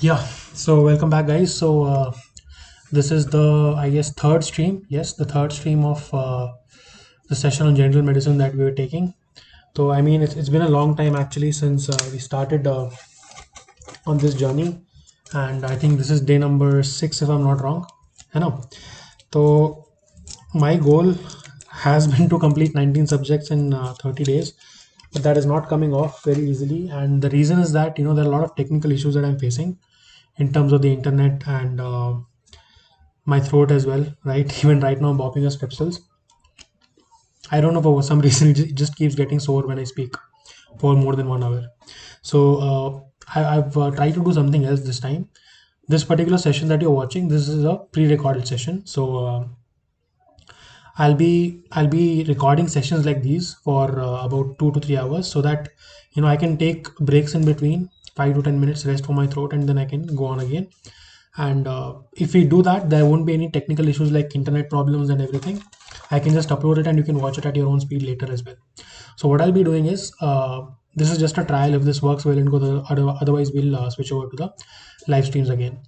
Yeah, so welcome back, guys. This is the, I guess, third stream. Yes, the third stream of the session on general medicine that we were taking. So, I mean, it's been a long time actually since we started on this journey, and I think this is day number 6, if I'm not wrong. I know. So, my goal has been to complete 19 subjects in 30 days, but that is not coming off very easily. And the reason is that, there are a lot of technical issues that I'm facing in terms of the internet and my throat as well, right? Even right now, I'm bopping a strepsils. I don't know, for some reason it just keeps getting sore when I speak for more than 1 hour. So I've tried to do something else this time. This particular session that you're watching, this is a pre-recorded session. So I'll be recording sessions like these for about 2 to 3 hours, so that I can take breaks in between, 5 to 10 minutes rest for my throat, and then I can go on again. And if we do that, there won't be any technical issues like internet problems and everything. I can just upload it and you can watch it at your own speed later as well. So what I'll be doing is, this is just a trial. If this works well, and go the otherwise we'll switch over to the live streams again.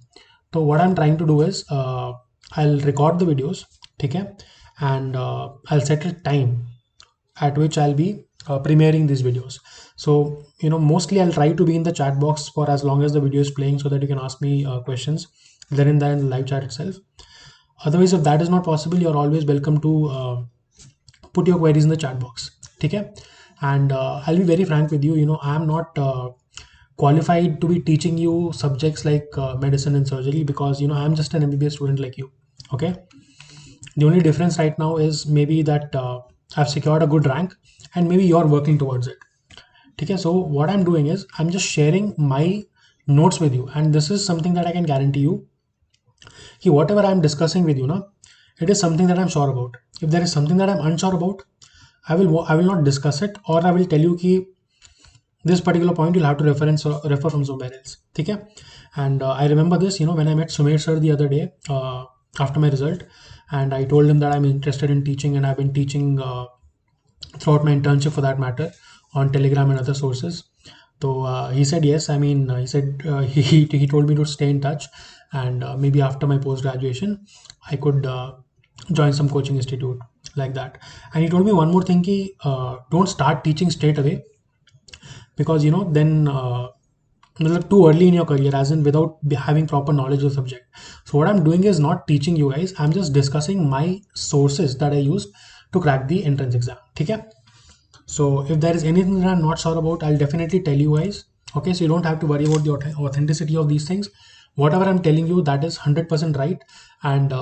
So what I'm trying to do is, I'll record the videos, okay, and I'll set a time at which I'll be premiering these videos. So mostly I'll try to be in the chat box for as long as the video is playing, so that you can ask me questions then and there in the live chat itself. Otherwise, if that is not possible, you're always welcome to put your queries in the chat box. Okay, and I'll be very frank with you. I'm not qualified to be teaching you subjects like medicine and surgery, because I'm just an MBBS student like you. Okay, the only difference right now is maybe that I've secured a good rank, and maybe you're working towards it. Okay, so what I'm doing is I'm just sharing my notes with you, and this is something that I can guarantee you. Whatever I'm discussing with you now, it is something that I'm sure about. If there is something that I'm unsure about, I will not discuss it, or I will tell you कि this particular point you'll have to refer from somewhere else. Okay? And I remember this, when I met Sumer sir the other day after my result, and I told him that I'm interested in teaching, and I've been teaching throughout my internship, for that matter, on Telegram and other sources. So he said yes. I mean, he said he told me to stay in touch, and maybe after my post graduation, I could join some coaching institute like that. And he told me one more thing: ki, don't start teaching straight away, because then मतलब too early in your career, as in without having proper knowledge of the subject. So what I'm doing is not teaching you guys. I'm just discussing my sources that I used to crack the entrance exam. Okay? So if there is anything that I'm not sure about, I'll definitely tell you guys. Okay, so you don't have to worry about the authenticity of these things. Whatever I'm telling you, that is 100% right. And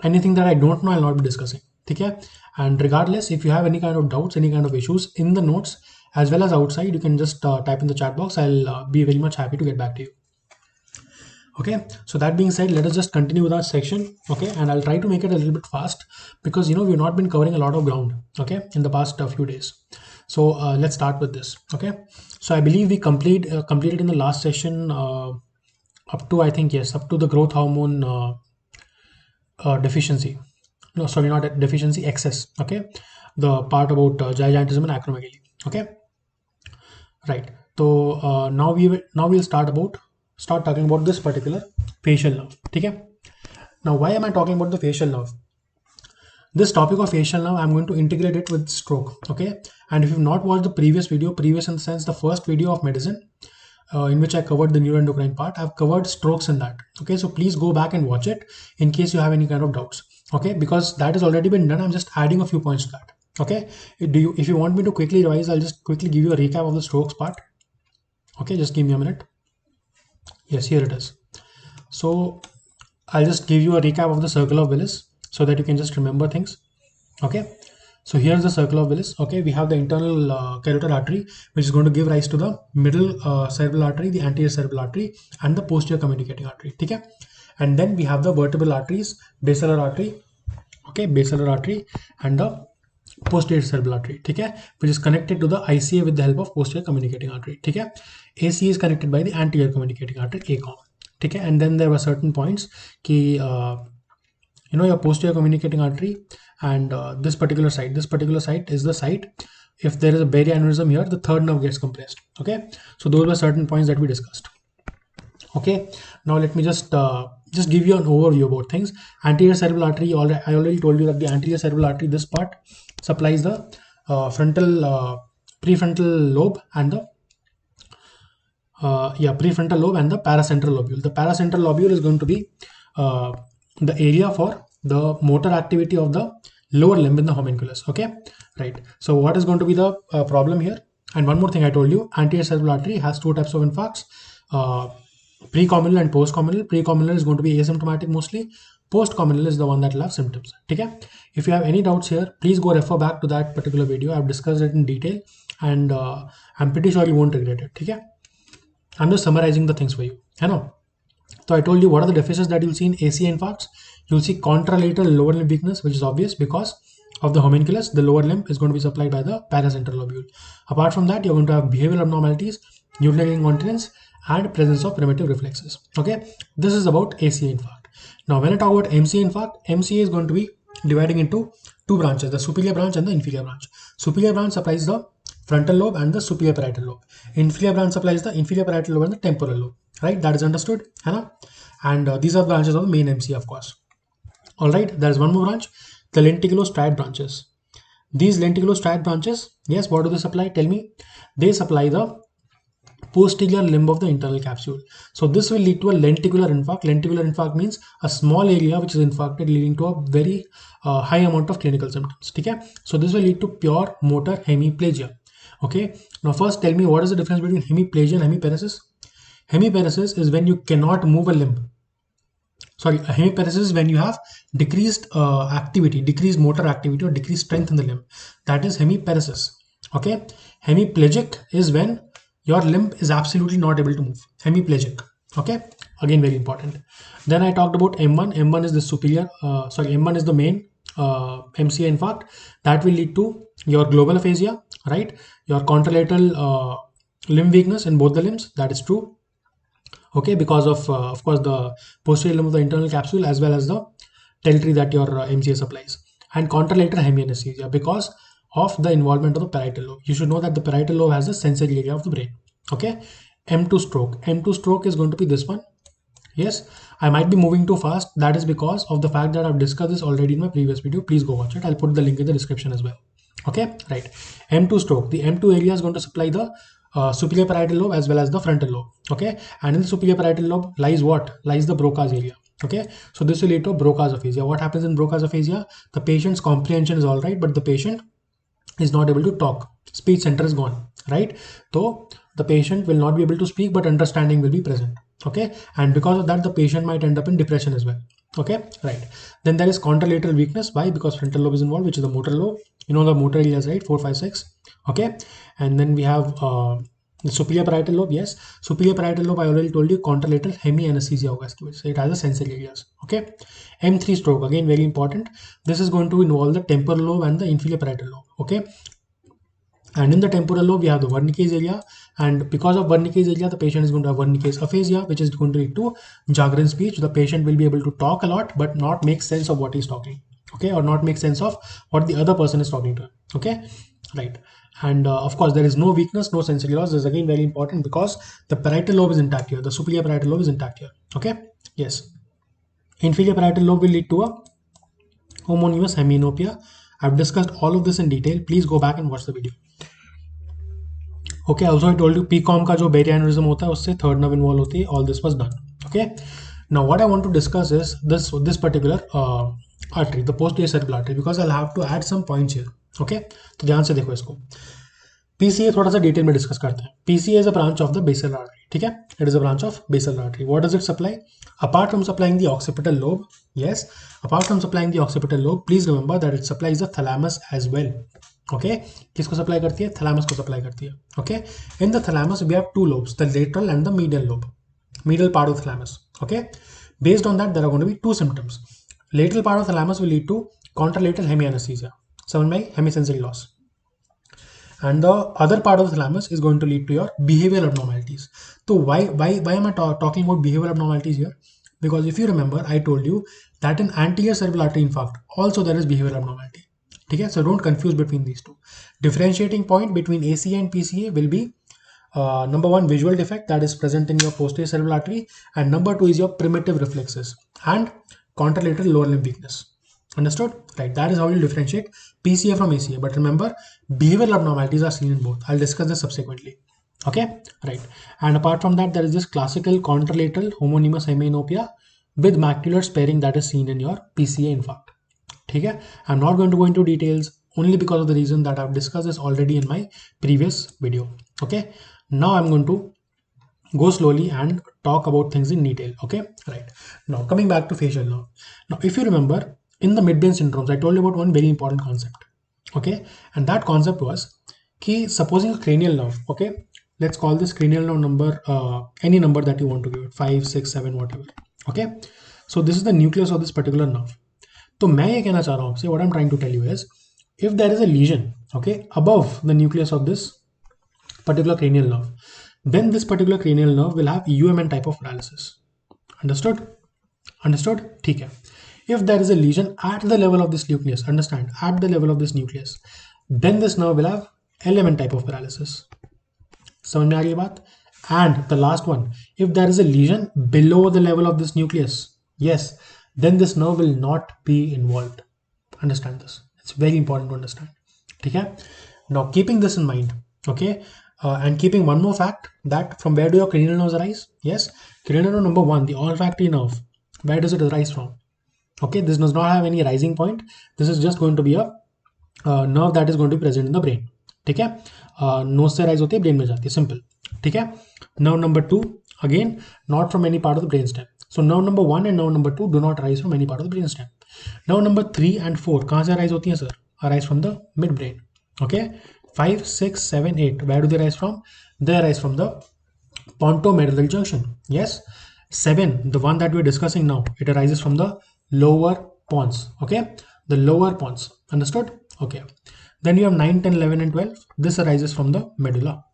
anything that I don't know, I'll not be discussing. Okay? And regardless, if you have any kind of doubts, any kind of issues in the notes as well as outside, you can just type in the chat box. I'll be very much happy to get back to you. Okay, so that being said, let us just continue with our section. Okay, and I'll try to make it a little bit fast, because we've not been covering a lot of ground, okay, in the past few days. So let's start with this. Okay, so I believe we completed in the last session up to, I think, yes, up to the growth hormone deficiency. No, sorry, not deficiency, excess. Okay, the part about gigantism and acromegaly. Okay, right. So now we'll start talking about this particular facial nerve. Okay. Now, why am I talking about the facial nerve? This topic of facial nerve, I'm going to integrate it with stroke. Okay. And if you've not watched the previous video, previous in the sense the first video of medicine, in which I covered the neuroendocrine part, I've covered strokes in that. Okay. So please go back and watch it in case you have any kind of doubts. Okay. Because that has already been done. I'm just adding a few points to that. Okay. If you want me to quickly revise, I'll just quickly give you a recap of the strokes part. Okay. Just give me a minute. Yes, here it is. So I'll just give you a recap of the circle of Willis, so that you can just remember things. Okay. So here's the circle of Willis. Okay, we have the internal carotid artery, which is going to give rise to the middle cerebral artery, the anterior cerebral artery, and the posterior communicating artery. Okay, and then we have the vertebral arteries, basilar artery. Okay, basilar artery, and the posterior cerebral artery. Okay, which is connected to the ICA with the help of posterior communicating artery. Okay, AC is connected by the anterior communicating artery, ACOM. Okay, and then there were certain points ki your posterior communicating artery and this particular site is the site, if there is a Berry aneurysm here, the third nerve gets compressed. Okay, so those were certain points that we discussed. Okay, now let me just give you an overview about things. Anterior cerebral artery, I already told you that the anterior cerebral artery, this part supplies the frontal prefrontal lobe and the prefrontal lobe and the paracentral lobule. The paracentral lobule is going to be uh, the area for the motor activity of the lower limb in the homunculus. Okay, right. So what is going to be the problem here? And one more thing I told you, anterior cerebral artery has two types of infarcts, uh, precommunal and postcommunal. Precommunal is going to be asymptomatic mostly. Postcommunal is the one that will have symptoms. Okay. If you have any doubts here, please go refer back to that particular video. I've discussed it in detail, and I'm pretty sure you won't regret it. Okay. I'm just summarizing the things for you. I know. So I told you what are the deficits that you'll see in ACI infarcts. You'll see contralateral lower limb weakness, which is obvious because of the homunculus. The lower limb is going to be supplied by the paracentral lobule. Apart from that, you're going to have behavioral abnormalities, urinary incontinence, and presence of primitive reflexes. Okay, this is about ACI infarct. Now, when I talk about MCA infarct, MCA is going to be dividing into two branches: the superior branch and the inferior branch. Superior branch supplies the frontal lobe and the superior parietal lobe. Inferior branch supplies the inferior parietal lobe and the temporal lobe. Right, that is understood, Hannah? And these are the branches of the main MC, of course. All right, there is one more branch, the lenticulostriate branches. These lenticulostriate branches, yes, what do they supply? Tell me. They supply the posterior limb of the internal capsule. So this will lead to a lenticular infarct. Lenticular infarct means a small area which is infarcted, leading to a very high amount of clinical symptoms. Okay, so this will lead to pure motor hemiplegia. Okay, now first tell me, what is the difference between hemiplegia and hemiparesis? Hemiparesis is when you cannot move a limb. Sorry, hemiparesis is when you have decreased activity, decreased motor activity, or decreased strength in the limb. That is hemiparesis. Okay, hemiplegic is when your limb is absolutely not able to move. Hemiplegic. Okay, again very important. Then I talked about M1. M1 is the superior. M1 is the main MCA infarct that will lead to your global aphasia, right? Your contralateral limb weakness in both the limbs. That is true. Okay, because of course the posterior limb of the internal capsule as well as the territory that your MCA supplies, and contralateral hemianesthesia because of the involvement of the parietal lobe. You should know that the parietal lobe has the sensory area of the brain. Okay, M2 stroke. M2 stroke is going to be this one. Yes, I might be moving too fast. That is because of the fact that I've discussed this already in my previous video. Please go watch it. I'll put the link in the description as well. Okay, right. M2 stroke. The M2 area is going to supply the superior parietal lobe as well as the frontal lobe. Okay, and in the superior parietal lobe lies what? Lies the Broca's area. Okay, so this will lead to Broca's aphasia. What happens in Broca's aphasia? The patient's comprehension is all right, but the patient is not able to talk. Speech center is gone, right? So the patient will not be able to speak, but understanding will be present. Okay, and because of that, the patient might end up in depression as well. Okay, right. Then there is contralateral weakness. Why? Because frontal lobe is involved, which is the motor lobe. You know the motor areas, right? 4, 5, 6. Okay, and then we have the superior parietal lobe. Yes, superior parietal lobe, I already told you, contralateral hemianesthesia hoga iski wajah se. It has the sensory areas. Okay, M3 stroke, again very important. This is going to involve the temporal lobe and the inferior parietal lobe. Okay, and in the temporal lobe, we have the Wernicke's area, and because of Wernicke's area, the patient is going to have Wernicke's aphasia, which is going to lead to jargon speech. The patient will be able to talk a lot, but not make sense of what he's talking. Okay, or not make sense of what the other person is talking to him. Okay, right. And of course, there is no weakness, no sensory loss. This is again very important because the parietal lobe is intact here. The superior parietal lobe is intact here. Okay, yes. Inferior parietal lobe will lead to a homonymous hemianopia. I've discussed all of this in detail. Please go back and watch the video. Okay, also I told you PCOM का जो barrier aneurysm होता है उससे third nerve involved होती है. All this was done. Okay. Now what I want to discuss is this particular artery, the posterior cerebral artery, because I'll have to add some points here. Okay. तो ध्यान से देखो इसको. PCA थोड़ा सा detail में डिस्कस करते हैं. PCA is a branch of the basal artery. ठीक है. It is a branch of basal artery. What does it supply? Apart from supplying the occipital lobe, yes. Apart from supplying the occipital lobe, please remember that it supplies the thalamus as well. Okay किसको supply करती है? Thalamus को supply करती है. Okay in the thalamus we have two lobes, the lateral and the medial lobe, medial part of thalamus. Okay, based on that there are going to be two symptoms. Lateral part of thalamus will lead to contralateral hemianesthesia, summoned by hemisensory loss, and the other part of the thalamus is going to lead to your behavioral abnormalities. So why am I talking about behavioral abnormalities here? Because if you remember, I told you that in anterior cerebral artery infarct also there is behavioral abnormality. Okay, so don't confuse between these two. Differentiating point between ACA and PCA will be Number one, visual defect that is present in your posterior cerebral artery, and number two is your primitive reflexes and contralateral lower limb weakness. Understood? Right. That is how you differentiate PCA from ACA. But remember, behavioral abnormalities are seen in both. I'll discuss this subsequently. Okay. Right. And apart from that, there is this classical contralateral homonymous hemianopia with macular sparing that is seen in your PCA infarct. Okay. I'm not going to go into details only because of the reason that I've discussed this already in my previous video. Okay. Now I'm going to go slowly and talk about things in detail. Okay. Right. Now coming back to facial nerve. Now, if you remember, in the midbrain syndromes, I told you about one very important concept. Okay. And that concept was कि supposing a cranial nerve. Okay. Let's call this cranial nerve number any number that you want to give it, 5, 6, 7, whatever. Okay. So this is the nucleus of this particular nerve. तो मैं ये कहना चाह रहा हूँ आपसे, what I'm trying to tell you is, if there is a lesion, okay, above the nucleus of this particular cranial nerve, then this particular cranial nerve will have UMN type of paralysis. Understood? Understood? ठीक है. If there is a lesion at the level of this nucleus, understand, at the level of this nucleus, then this nerve will have LMN type of paralysis. समझ में आ गई बात? And the last one, if there is a lesion below the level of this nucleus, yes, then this nerve will not be involved. Understand this. It's very important to understand. Okay? Now, keeping this in mind, okay, and keeping one more fact, that from where do your cranial nerves arise? Yes, cranial nerve number one, the olfactory nerve. Where does it arise from? Okay, this does not have any rising point. This is just going to be a nerve that is going to be present in the brain. ठीक है, nose से rise होती है, brain में जाती है, simple. ठीक है. Nerve number two, again, not from any part of the brainstem. So nerve number 1 and nerve number 2 do not arise from any part of the brainstem. Nerve number 3 and 4 कहाँ से arise होती हैं sir? Arise from the midbrain. Okay. 5, 6, 7, 8. Where do they arise from? They arise from the pontomedullary junction. Yes. 7, the one that we're discussing now, it arises from the lower pons. Okay. The lower pons. Understood? Okay. Then you have 9, 10, 11 and 12. This arises from the medulla.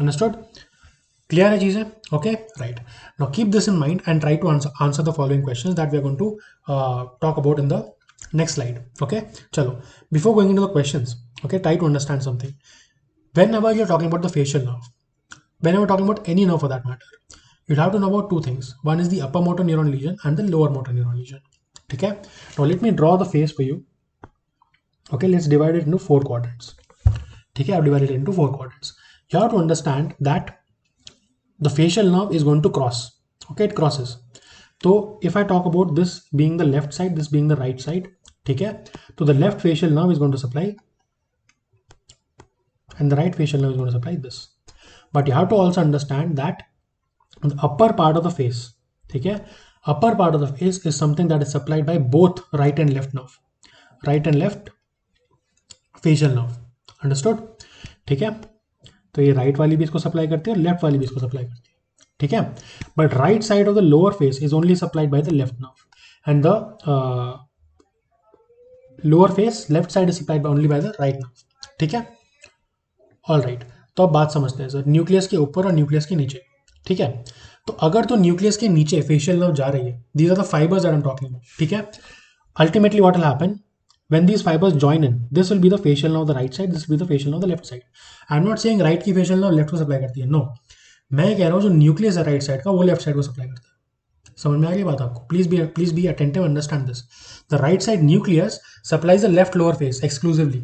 Understood? Clear है चीजें? Okay, right. Now keep this in mind and try to answer the following questions that we are going to talk about in the next slide. Okay, chalo. Before going into the questions, okay, try to understand something. Whenever you're talking about the facial nerve, whenever you're talking about any nerve for that matter, you'll have to know about two things. One is the upper motor neuron lesion and the lower motor neuron lesion. Okay. Now let me draw the face for you. Okay, let's divide it into 4 quadrants. Okay, I've divided it into 4 quadrants. You have to understand that the facial nerve is going to cross. Okay, it crosses. So if I talk about this being the left side, this being the right side, okay, so the left facial nerve is going to supply and the right facial nerve is going to supply this. But you have to also understand that the upper part of the face, okay, upper part of the face is something that is supplied by both right and left nerve, right and left facial nerve. Understood? ठीक है, तो ये right वाली भी इसको supply करती है और लेफ्ट वाली भी इसको सप्लाई करती है. ठीक है, but right side of the lower face is only supplied by the left nerve and the lower face left side is supplied only by the right nerve. ठीक है, ऑल राइट. तो अब बात समझते हैं सर, न्यूक्लियस के ऊपर और न्यूक्लियस के नीचे. ठीक है, तो अगर तो न्यूक्लियस के नीचे फेशियल नर्व जा रही है, these are the fibres that I am talking about. ठीक है, ultimately what will happen when these fibers join in, this will be the facial nerve of the right side, this will be the facial nerve of the left side. I'm not saying right की facial nerve left को supply करती है, no. मैं कह रहा हूँ जो nucleus है राइट साइड का वो लेफ्ट साइड को सप्लाई करता है. समझ में आ गई बात आपको? Please be attentive, understand this. The right side nucleus supplies the left lower face exclusively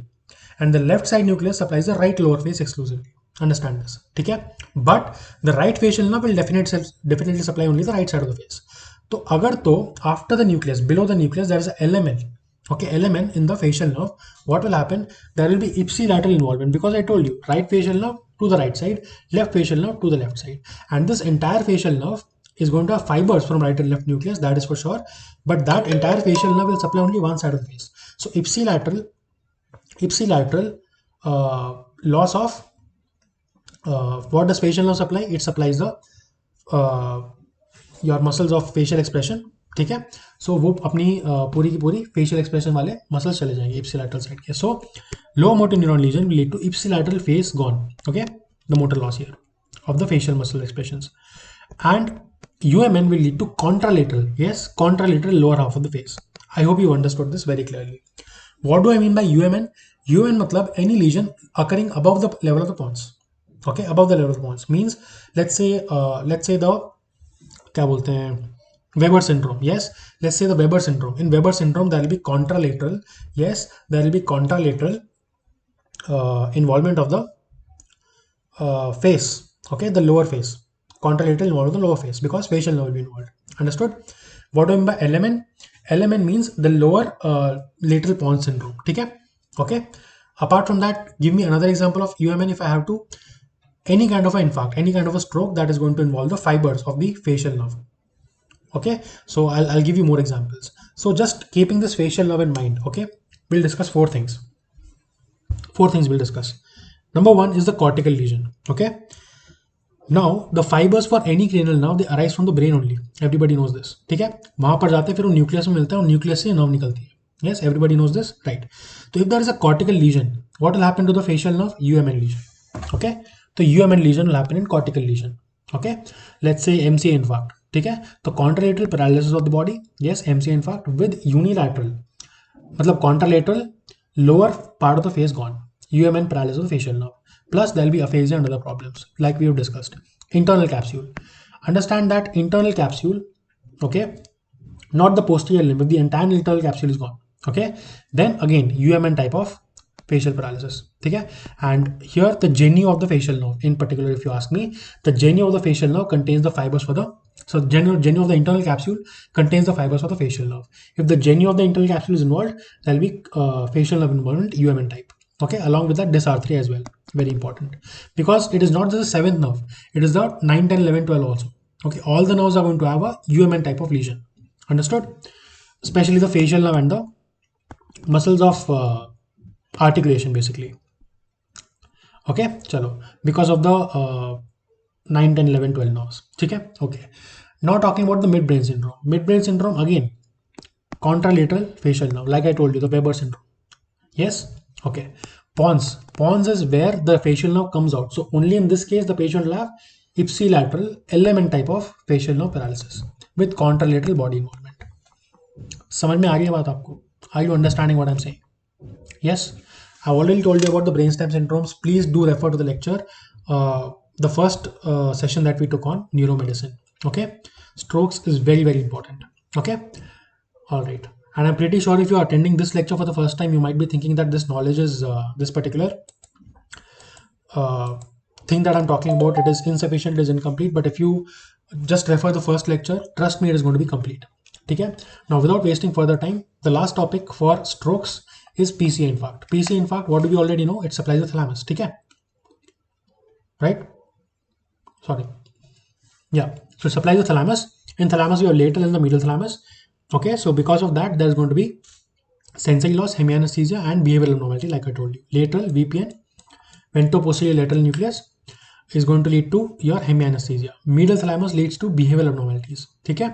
and the left side nucleus supplies the right lower face exclusively. Understand this. ठीक है, but the right facial nerve will definitely supply only the right side of the face. तो अगर तो after the nucleus, below the nucleus, there is a LMN. Okay, LMN in the facial nerve, what will happen? There will be ipsilateral involvement because I told you right facial nerve to the right side, left facial nerve to the left side, and this entire facial nerve is going to have fibers from right and left nucleus, that is for sure, but that entire facial nerve will supply only one side of the face. So ipsilateral loss of what does facial nerve supply? It supplies the your muscles of facial expression. ठीक है, सो वो अपनी पूरी की पूरी facial expression वाले muscles चले जाएंगे इप्सिलैटरल साइड के. So low motor neuron lesion will lead to ipsilateral face gone. Okay, the motor loss here of the facial muscle expressions, and UMN will lead to contralateral, yes, contralateral lower half of the face. I hope you understood this very clearly. What do I mean by UMN? UMN मतलब any lesion occurring above the level of the pons. Okay, above the level of the pons means let's say the क्या बोलते हैं Weber syndrome. Yes, let's say the Weber syndrome. In Weber syndrome, there will be contralateral. Yes, there will be contralateral involvement of the face. Okay, the lower face. Contralateral involvement of the lower face because facial nerve will be involved. Understood? What do I mean by LMN? LMN means the lower lateral pons syndrome. Okay. Okay. Apart from that, give me another example of UMN if I have to. Any kind of an infarct, any kind of a stroke that is going to involve the fibers of the facial nerve. Okay, so I'll give you more examples. So just keeping this facial nerve in mind, okay, we'll discuss four things. Four things we'll discuss. Number one is the cortical lesion. Okay, now the fibers for any cranial nerve they arise from the brain only. Everybody knows this. ठीक है, वहां पर जाते हैं फिर वो nucleus में मिलता है और न्यूक्लियस से नर्व निकलती है. Yes, everybody knows this, right? So if there is a cortical lesion, what will happen to the facial nerve? UMN lesion. Okay, so UMN lesion will happen in cortical lesion. Okay, let's say MCA infarct. ठीक है, तो contralateral paralysis of the body. Yes, MCA infarct with unilateral, मतलब contralateral lower part of the face gone. UMN paralysis of the facial nerve. Plus there will be aphasia and other problems like we have discussed. Internal capsule. Understand that internal capsule, okay, not the posterior limb. If the entire internal capsule is gone, okay, then again UMN type of facial paralysis. Okay, and here the genu of the facial nerve in particular, if you ask me, the genu of the facial nerve contains the fibers for the, so genu of the internal capsule contains the fibers for the facial nerve. If the genu of the internal capsule is involved, there will be facial nerve involvement UMN type. Okay, along with that dysarthria as well, very important, because it is not just the seventh nerve, it is the 9, 10, 11, 12 also. Okay, all the nerves are going to have a UMN type of lesion. Understood? Especially the facial nerve and the muscles of articulation basically. Okay, chalo, because of the 9, 10, 11, 12 nerves. Okay, okay. Now talking about the midbrain syndrome. Midbrain syndrome again, contralateral facial nerve, like I told you, the Weber syndrome. Yes, okay. Pons. Pons is where the facial nerve comes out. So only in this case the patient will have ipsilateral LMN type of facial nerve paralysis with contralateral body involvement. समझ में आ रही है बात आपको? Are you understanding what I'm saying? Yes, I already told you about the brainstem syndromes. Please do refer to the lecture, the first session that we took on neuromedicine. Okay, strokes is very, very important. Okay, all right. And I'm pretty sure if you are attending this lecture for the first time, you might be thinking that this knowledge is this particular thing that I'm talking about, it is insufficient, it is incomplete. But if you just refer the first lecture, trust me, it is going to be complete. Okay. Now, without wasting further time, the last topic for strokes is PCA infarct. PCA infarct, what do we already know? It supplies the thalamus. Okay. Right? Sorry. Yeah. So it supplies the thalamus. In thalamus, we have lateral and the medial thalamus. Okay. So because of that, there's going to be sensory loss, hemianesthesia, and behavioral abnormality, like I told you. Lateral VPN, ventroposterior lateral nucleus is going to lead to your hemianesthesia. Medial thalamus leads to behavioral abnormalities. Okay.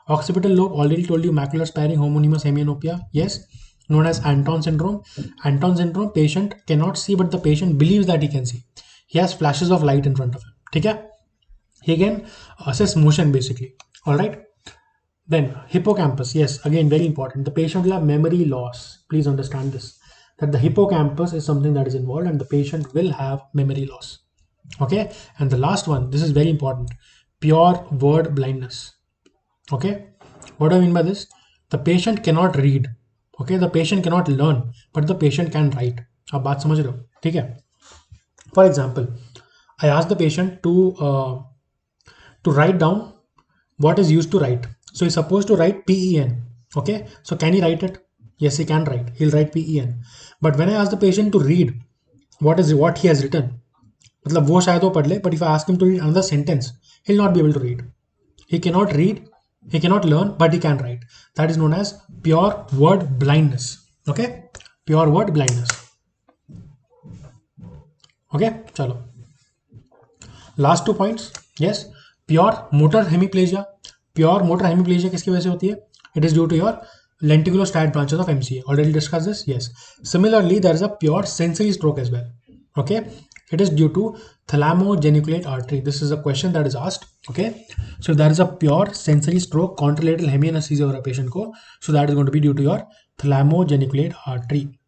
Occipital lobe, already told you, macular sparing, homonymous hemianopia. Yes, known as Anton syndrome. Anton syndrome, patient cannot see, but the patient believes that he can see. He has flashes of light in front of him. Okay. He can assess motion basically. All right. Then hippocampus. Yes, again very important. The patient will have memory loss. Please understand this, that the hippocampus is something that is involved, and the patient will have memory loss. Okay. And the last one, this is very important, pure word blindness. Okay, what do I mean by this? The patient cannot read. Okay, the patient cannot learn, but the patient can write. आप बात समझ रहे हो? ठीक है. For example, I asked the patient to write down what is used to write. So he's supposed to write PEN. Okay, so can he write it? Yes, he can write. He'll write PEN. But when I ask the patient to read what he has written, मतलब वो शायद वो पढ़ ले, but if I ask him to read another sentence, he'll not be able to read. He cannot read. He cannot learn, but he can write. That is known as pure word blindness. Okay, pure word blindness. Okay, chalo. Last 2 points. Yes, pure motor hemiplegia. Pure motor hemiplegia किसकी वजह से होती है? It is due to your lenticulostriate branches of MCA. Already discussed this. Yes. Similarly, there is a pure sensory stroke as well. Okay, it is due to thalamo-geniculate artery. This is a question that is asked. Okay, so if there is a pure sensory stroke, contralateral hemianesthesia over a patient ko, so that is going to be due to your thalamo-geniculate artery.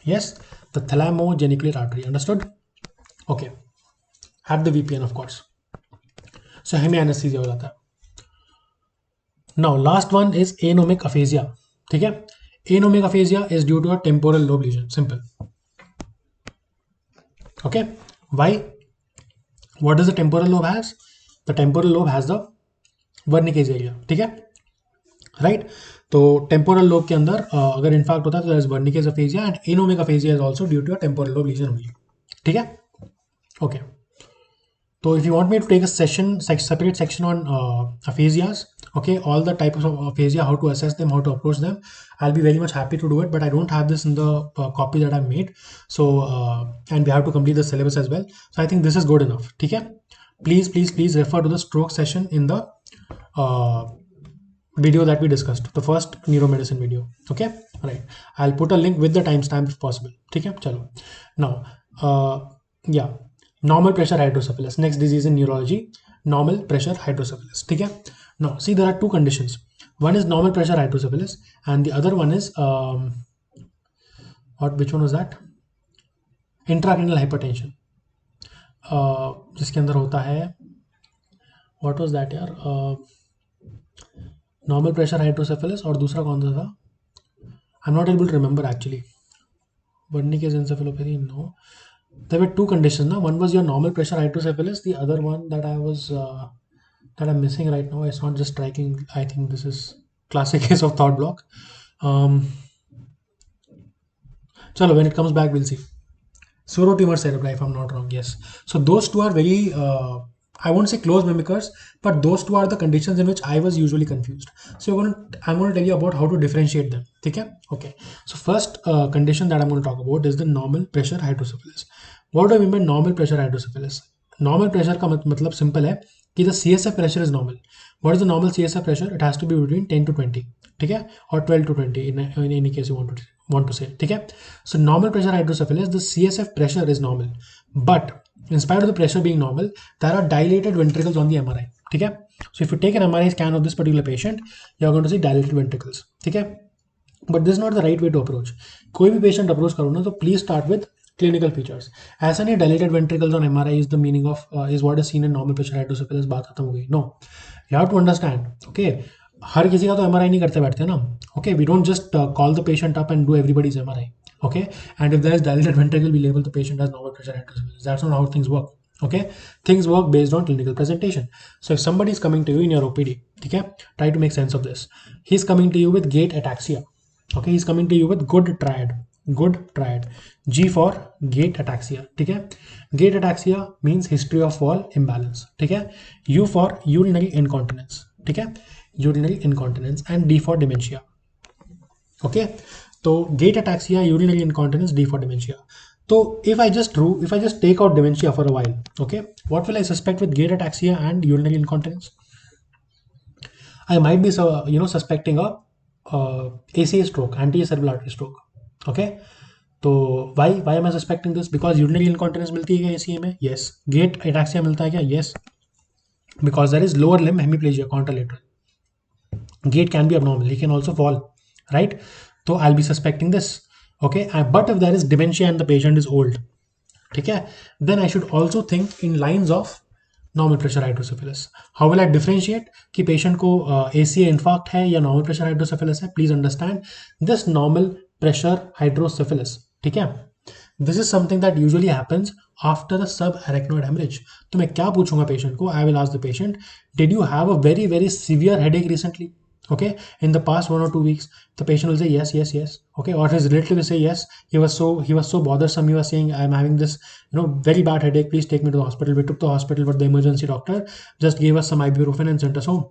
Yes, the thalamo-geniculate artery. Understood? Okay. at the VPN of course. So hemi anesthesia हो जाता है. Now last one is anomic aphasia. ठीक है, anomic aphasia is due to a temporal lobe lesion. Simple. Okay, why? What does the temporal lobe has? The temporal lobe has the Wernicke's area. ठीक है, right. तो temporal lobe के अंदर अगर in fact होता है तो that is Wernicke's aphasia and anomic aphasia is also due to a temporal lobe lesion only. ठीक है, okay. So if you want me to take a separate section on aphasias, okay, all the types of aphasia, how to assess them, how to approach them, I'll be very much happy to do it, but I don't have this in the copy that I've made. So and we have to complete the syllabus as well. So I think this is good enough. Okay, please refer to the stroke session in the video that we discussed, the first neuromedicine video. Okay, right. I'll put a link with the timestamp if possible. Okay, chalo. Now, yeah. Normal pressure hydrocephalus, next disease in neurology, normal pressure hydrocephalus. Okay. Now see, there are two conditions. One is normal pressure hydrocephalus and the other one is which one was that? Intracranial hypertension. जिसके अंदर होता है, what was that यार? Normal pressure hydrocephalus और दूसरा कौन सा था? I'm not able to remember actually. Wernicke's encephalopathy, no. There were two conditions. No? One was your normal pressure hydrocephalus. The other one that I was that I'm missing right now. It's not just striking. I think this is classic case of thought block. Chalo, when it comes back, we'll see. Surotumor cerebri, if I'm not wrong. Yes. So those two are very I won't say close mimickers, but those two are the conditions in which I was usually confused. So I'm going to tell you about how to differentiate them. Okay. So first condition that I'm going to talk about is the normal pressure hydrocephalus. What do I mean by normal pressure hydrocephalus? Normal pressure का मतलब simple है कि the CSF pressure is normal. What is the normal CSF pressure? It has to be between 10 to 20. ठीक है, or 12 to 20 in any case you want to say. ठीक है. So normal pressure hydrocephalus, the CSF pressure is normal, but in spite of the pressure being normal, there are dilated ventricles on the MRI. ठीक है. So if you take an MRI scan of this particular patient, you are going to see dilated ventricles. ठीक है. But this is not the right way to approach. कोई भी patient approach करो ना, तो please start with clinical features. ऐसा नहीं dilated ventricles on MRI is the meaning of is what is seen in normal pressure hydrocephalus, बात खत्म हो गई. No, you have to understand. Okay, हर किसी का तो MRI नहीं करते बैठते ना. Okay, we don't just call the patient up and do everybody's MRI. Okay, and if there is dilated ventricle, we label the patient as normal pressure hydrocephalus. That's not how things work. Okay, things work based on clinical presentation. So if somebody is coming to you in your OPD, okay, try to make sense of this. He's coming to you with gait ataxia. Okay, he's coming to you with good triad. G for gait ataxia. Okay, gait ataxia means history of fall imbalance. Okay, U for urinary incontinence. Okay, urinary incontinence, and D for dementia. Okay, so gait ataxia, urinary incontinence, D for dementia. So if I just take out dementia for a while, okay, what will I suspect with gait ataxia and urinary incontinence? I might be suspecting a ACA stroke, anterior cerebral artery stroke. Okay, so why am I suspecting this? Because urinary incontinence मिलती है क्या ACA में? Yes. Gait ataxia मिलता है क्या? Yes. Because there is lower limb hemiplegia contralateral. Gait can be abnormal. He can also fall, right? So I'll be suspecting this. Okay, but if there is dementia and the patient is old, okay, then I should also think in lines of normal pressure hydrocephalus. How will I differentiate कि patient को ACA infarct है या normal pressure hydrocephalus है? Please understand this normal pressure hydrocephalus. ठीक है, this is something that usually happens after the subarachnoid hemorrhage. तो मैं क्या पूछूंगा patient को? I will ask the patient, did you have a very very severe headache recently? Okay, in the past 1 or 2 weeks, the patient will say yes. Okay, or his relative will say yes, he was so bothersome, he was saying I'm having this very bad headache, please take me to the hospital. We took the hospital, but the emergency doctor just gave us some ibuprofen and sent us home,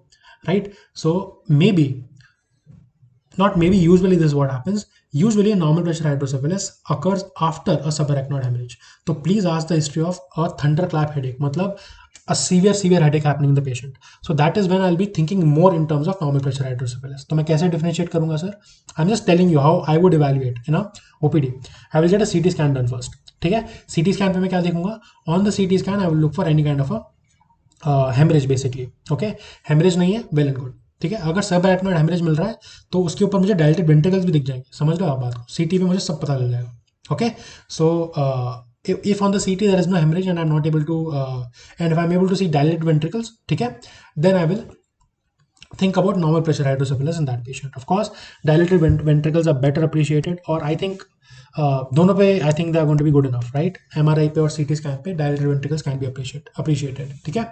right? So usually this is what happens. Usually a normal pressure hydrocephalus occurs after a subarachnoid hemorrhage. So please ask the history of a thunderclap headache, matlab a severe headache happening in the patient. So that is when I'll be thinking more in terms of normal pressure hydrocephalus. तो मैं कैसे differentiate करूँगा sir? I'm just telling you how I would evaluate in a OPD. I will get a CT scan done first. ठीक है, CT scan पे मैं क्या देखूँगा? On the CT scan I will look for any kind of a hemorrhage basically. Okay, hemorrhage नहीं है, well and good. ठीक है, अगर subarachnoid hemorrhage मिल रहा है तो उसके ऊपर मुझे dilated ventricles भी दिख जाएंगे. समझ लो आप बात को, CT पे मुझे सब पता चल जाएगा. Okay, so if on the CT there is no hemorrhage and I'm not able to and if I'm able to see dilated ventricles, ठीक है, then I will think about normal pressure hydrocephalus in that patient. Of course, dilated ventricles are better appreciated, or I think दोनों पे I think they are going to be good enough, right? MRI पे और CT scan पे dilated ventricles can be appreciated, ठीक है?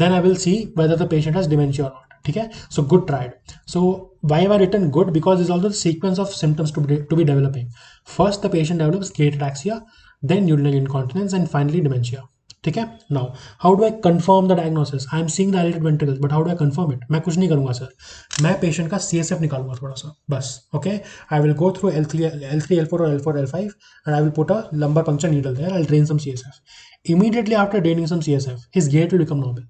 Then I will see whether the patient has dementia or not, ठीक है? So good tried. So why have I written good? Because there's also the sequence of symptoms to be developing. First, the patient develops gait ataxia, then urinary incontinence, and finally dementia. ठीक है. Now how do I confirm the diagnosis? I am seeing dilated ventricles, but how do I confirm it? मैं कुछ नहीं करूंगा sir, मैं patient का CSF निकालूंगा थोड़ा सा बस. Okay, I will go through L3 L4 और L4 L5 and I will put a lumbar puncture needle there. I'll drain some CSF. Immediately after draining some CSF, his gait will become normal.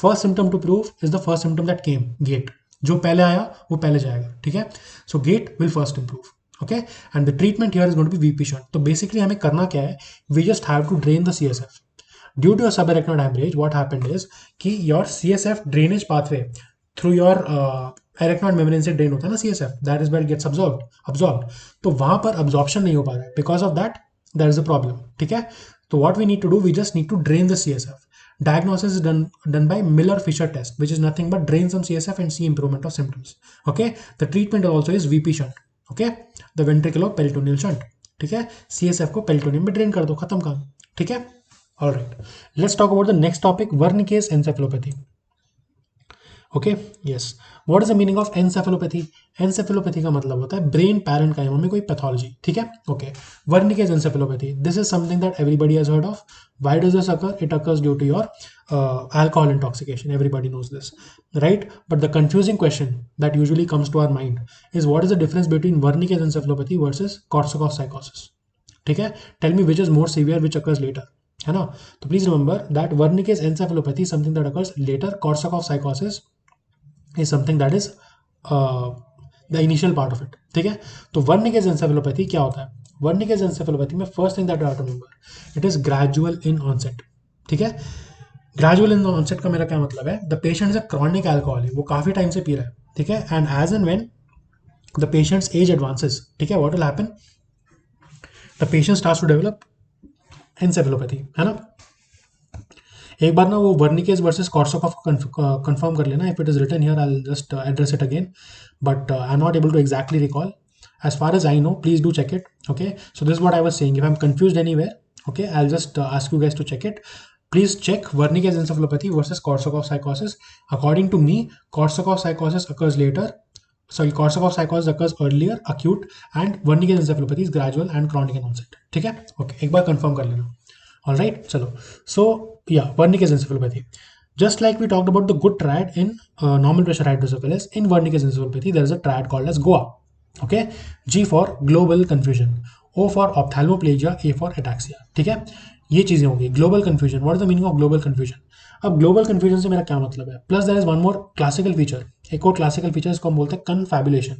First symptom to prove is the first symptom that came, gait. जो पहले आया वो पहले जाएगा, ठीक है. So gait will first improve. Okay, and the treatment here is going to be VP shunt. तो basically हमें करना क्या है, we just have to drain the CSF. Due to a subarachnoid hemorrhage, what happened is कि your CSF drainage pathway through your arachnoid membrane से drain होता है ना CSF, that is where it gets absorbed. तो वहाँ पर absorption नहीं हो पा रहा है, because of that there is a problem. ठीक है, तो what we need to do, we just need to drain the CSF. Diagnosis is done by Miller-Fisher test, which is nothing but drain some CSF and see improvement of symptoms. Okay, the treatment also is VP shunt. Okay, the ventriculoperitoneal shunt. ठीक है, CSF को peritoneum में drain कर दो, खत्म काम. ठीक है. All right, let's talk about the next topic, Wernicke's encephalopathy. Okay, yes. What is the meaning of encephalopathy? Encephalopathy का मतलब होता है ब्रेन पैरेन्काइमा में कोई पैथोलॉजी. ठीक है. Okay, Wernicke's encephalopathy. This is something that everybody has heard of. Why does this occur? It occurs due to your alcohol intoxication. Everybody knows this, right? But the confusing question that usually comes to our mind is, what is the difference between Wernicke's encephalopathy versus Korsakoff psychosis? ठीक है. Tell me which is more severe, which occurs later. है ना. तो please remember that Wernicke's encephalopathy is something that occurs later. Korsakoff psychosis is something that is the initial part of it. ठीक है. तो Wernicke's encephalopathy क्या होता है? Wernicke's encephalopathy में first thing that you have to remember, it is gradual in onset. ठीक है. Gradual इन onset का मेरा क्या मतलब है? The patient is a chronic alcoholic, वो काफी टाइम से पी रहा है. ठीक है. And age and when the patients age advances, ठीक है, what will happen, the patient starts to develop encephalopathy. है ना. एक बार ना वो वर्निकेज वर्सेस कॉर्सोकॉफ कंफर्म कर लेना. If it is written here I will just address it again, but I am not able to exactly recall. As far as I know, please do check it. Okay, so this is what I was saying. If I'm confused anywhere, okay, I'll just ask you guys to check it. Please check Wernicke's encephalopathy versus Korsakoff psychosis. According to me, Korsakoff psychosis occurs later. Sorry, Korsakoff psychosis occurs earlier, acute, and Wernicke's encephalopathy is gradual and chronic in onset. ठीक है. Okay, एक बार confirm कर लेना. All right, चलो. So yeah, Wernicke's encephalopathy. Just like we talked about the good triad in normal pressure hydrocephalus, in Wernicke's encephalopathy there is a triad called as GOA. Okay, G for global confusion, O for ophthalmoplegia, A for ataxia. ठीक है. ये चीजें होंगी. Global confusion. What is the meaning of global confusion? अब global confusion से मेरा क्या मतलब है? Plus there is one more classical feature. एक और क्लासिकल फीचर, इसको हम बोलते हैं कन्फैबुलेशन.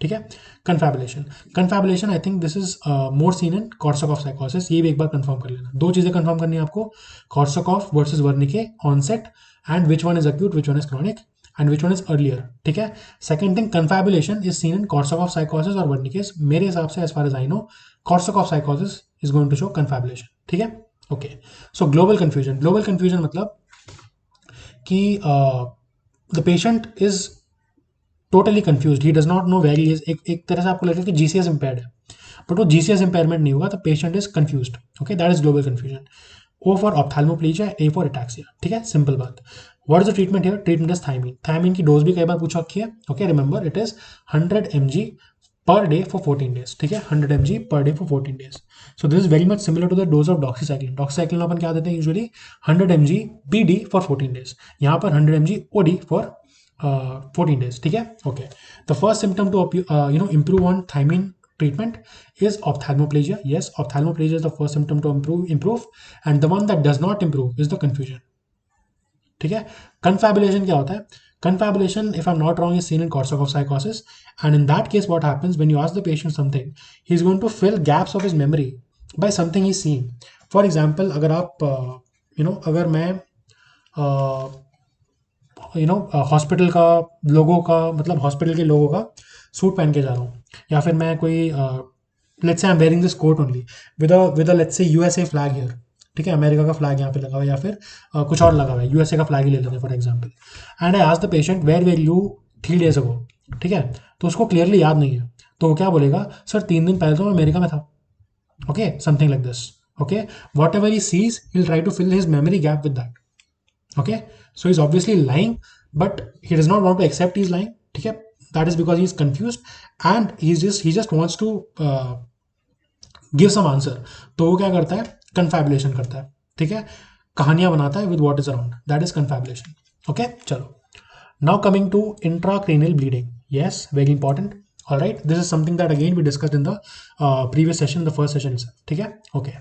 ठीक है. Confabulation I think this is more seen in Korsakoff साइकोसिस. ये भी एक बार कंफर्म कर लेना. दो चीजें कंफर्म करनी है आपको, Korsakoff versus Wernicke onset, and which one is acute, which one is chronic, and which one is earlier. ठीक है. Second thing, confabulation is seen in Korsakoff psychosis or Wernicke's. मेरे हिसाब से as far as I know, Korsakoff psychosis is going to show confabulation. ठीक है. Okay. So global confusion. Global confusion मतलब कि the patient is totally confused. He does not know where he is. एक तरह से आपको लगेगा कि GCS impaired है, but वो GCS impairment नहीं होगा. The patient is confused. Okay, that is global confusion. O for ophthalmoplegia, A for ataxia. ठीक है. सिंपल बात. What is the treatment here? Treatment is thiamine. Thiamine की डोज भी कई बार पूछ रखी है. Okay, remember it is 100 mg per day for 14 days. ठीक है. 100 mg per day for 14 days. So this is very much similar to the dose of doxycycline. Doxycycline अपन क्या देते हैं usually 100 mg BD for 14 days. यहाँ पर 100 mg OD for 14 days. ठीक है. Okay. The first symptom to improve on thiamine treatment is ophthalmoplegia. Yes, ophthalmoplegia is the first symptom to improve, and the one that does not improve is the confusion. ठीक है. Confabulation क्या होता है? Confabulation, if I'm not wrong, is seen in Korsakoff psychosis, and in that case what happens when you ask the patient something, he's going to fill gaps of his memory by something he's seen. For example, अगर आप अगर मैं hospital का लोगों का मतलब hospital के लोगों का सूट पहन के जा रहा हूँ, या फिर मैं कोई let's say I am wearing this coat only with let's say USA flag here, ठीक है, अमेरिका का फ्लैग यहाँ पे लगा हुआ है, या फिर कुछ और लगा हुआ है, यूएसए का फ्लैग ही ले लेते हैं for example, and I ask the patient where were you 3 days ago, ठीक है, तो उसको क्लियरली याद नहीं है, तो वो क्या बोलेगा, सर 3 दिन पहले तो मैं अमेरिका में था, okay, something like this, okay, whatever he sees he'll try to fill his memory gap with that, okay, so he's obviously lying, but he does not want to accept he's lying, ठीक है, that is because he's confused and he just wants to give some answer, तो वो क्या करता है, कन्फैबुलेशन करता है, ठीक है, कहानियां बनाता है with what is around, that is confabulation, okay, चलो, now coming to intracranial bleeding, yes, very important, all right, this is something that again we discussed in the previous session, the first session is, ठीक है, okay,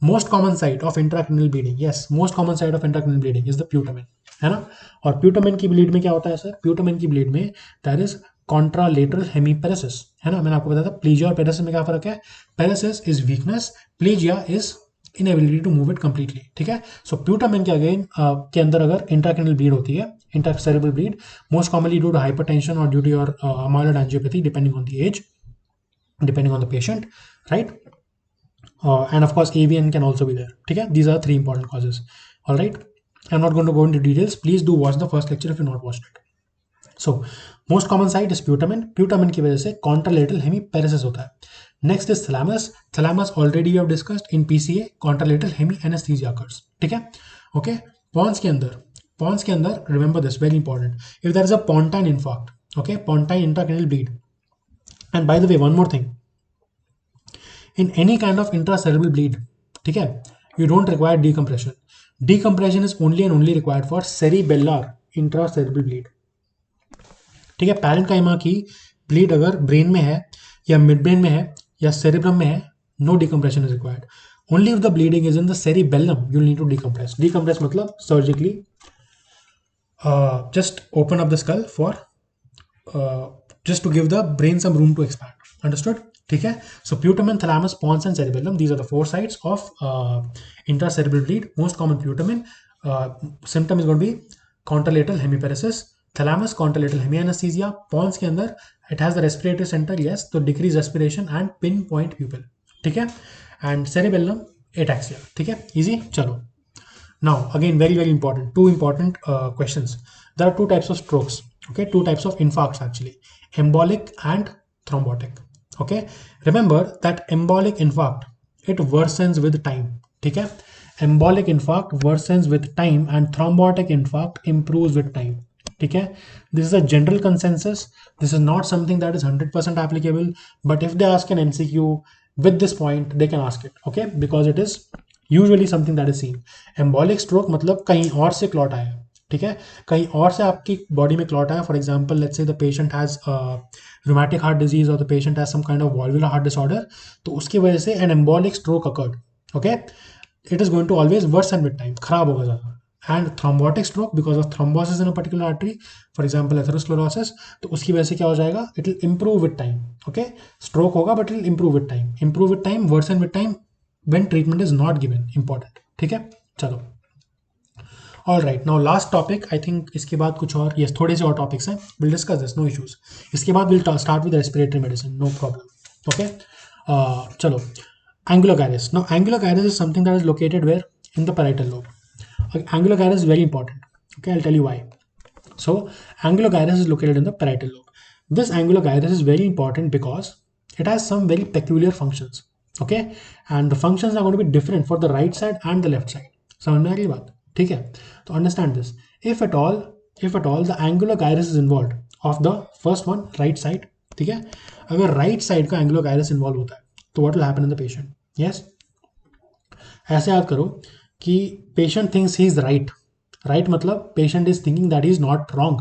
most common site of intracranial bleeding, yes, most common site of intracranial bleeding is the putamen, है ना, और प्यूटामेन की bleed में क्या होता है सर, प्यूटामेन की ब्लीड में दैट इज कॉन्ट्रालेटरल हेमीपेरेसिस, है ना, मैंने आपको बताया था प्लीजिया और पेरेसिस में क्या फर्क है, paresis is weakness, plegia is inability to move it completely, ठीक है, सो प्यूटामेन के अगेन के अंदर अगर इंट्राक्रेनियल ब्लीड होती है, intracerebral bleed, most commonly due to hypertension और due to your amyloid angiopathy depending on the age, depending on the patient, right, and of course AVN can also be there, ठीक है, these are 3 important causes, all right, I'm not going to go into details, please do watch the first lecture if you not watched it. So most common site is putamen, putamen की वजह से contralateral hemiparesis होता है। next is thalamus, thalamus already we have discussed in PCA, contralateral hemianesthesia occurs, ठीक है, okay, pons के अंदर remember this, very important, if there is a pontine infarct, okay, pontine intracranial bleed, and by the way one more thing, in any kind of intracerebral bleed, ठीक है, you don't require decompression, decompression is only and only required for cerebellar intracerebral bleed, ठीक है, parenchyma की bleed अगर brain में है या mid brain में है या सेरिब्रम में है, no decompression is required, only if the bleeding is in the cerebellum you need to decompress, decompress मतलब surgically just open up the skull for just to give the brain some room to expand, understood, ठीक है, so putamen, thalamus, pons and cerebellum, these are the 4 sites of intracerebral bleed, most common putamen symptom is going to be contralateral hemiparesis, thalamus contralateral hemianesthesia, pons के अंदर it has the respiratory center, yes, तो decreased respiration and pinpoint pupil, ठीक है, and cerebellum ataxia, ठीक है, easy, चलो, now again very important, 2 important questions, there are 2 types of strokes, okay, 2 types of infarcts actually, embolic and thrombotic, okay, remember that embolic infarct it worsens with time, ठीक है, embolic infarct worsens with time and thrombotic infarct improves with time, ठीक है, this is a general consensus, this is not something that is 100% applicable, but if they ask an MCQ with this point they can ask it, okay, because it is usually something that is seen, embolic stroke मतलब कहीं और से clot आया, ठीक है, कहीं और से आपकी बॉडी में क्लॉट आया, for example let's say the patient has rheumatic heart disease और the patient has some kind of valvular heart disorder, तो उसकी वजह से an embolic stroke occurred, okay, it is going to always worsen with time, खराब होगा ज़्यादा, and thrombotic stroke because of thrombosis in a particular artery, for example atherosclerosis, तो उसकी वजह से क्या हो जाएगा, it will improve with time, okay, stroke होगा but it will improve with time, worsen with time when treatment is not given, important, ठीक है, चलो, all right, now last topic, I think इसके बाद कुछ और, यस, थोड़े से और टॉपिक्स हैं, will discuss this, no issues, इसके बाद will start with respiratory medicine, no problem, okay, चलो, angular gyrus, now angular gyrus is something that is located where, in the parietal lobe, angular gyrus is very important, okay, I will tell you why, so angular gyrus is located in the parietal lobe, this angular gyrus is very important because it has some very peculiar functions, okay, and the functions are going to be different for the right side and the left side, समझ में आ रही बात, ठीक है, तो understand this, if at all the angular gyrus is involved of the first one, right side, ठीक है, अगर right side का angular gyrus involved होता है तो what will happen in the patient, yes, ऐसे याद करो कि patient thinks he is right, right मतलब patient is thinking that he is not wrong,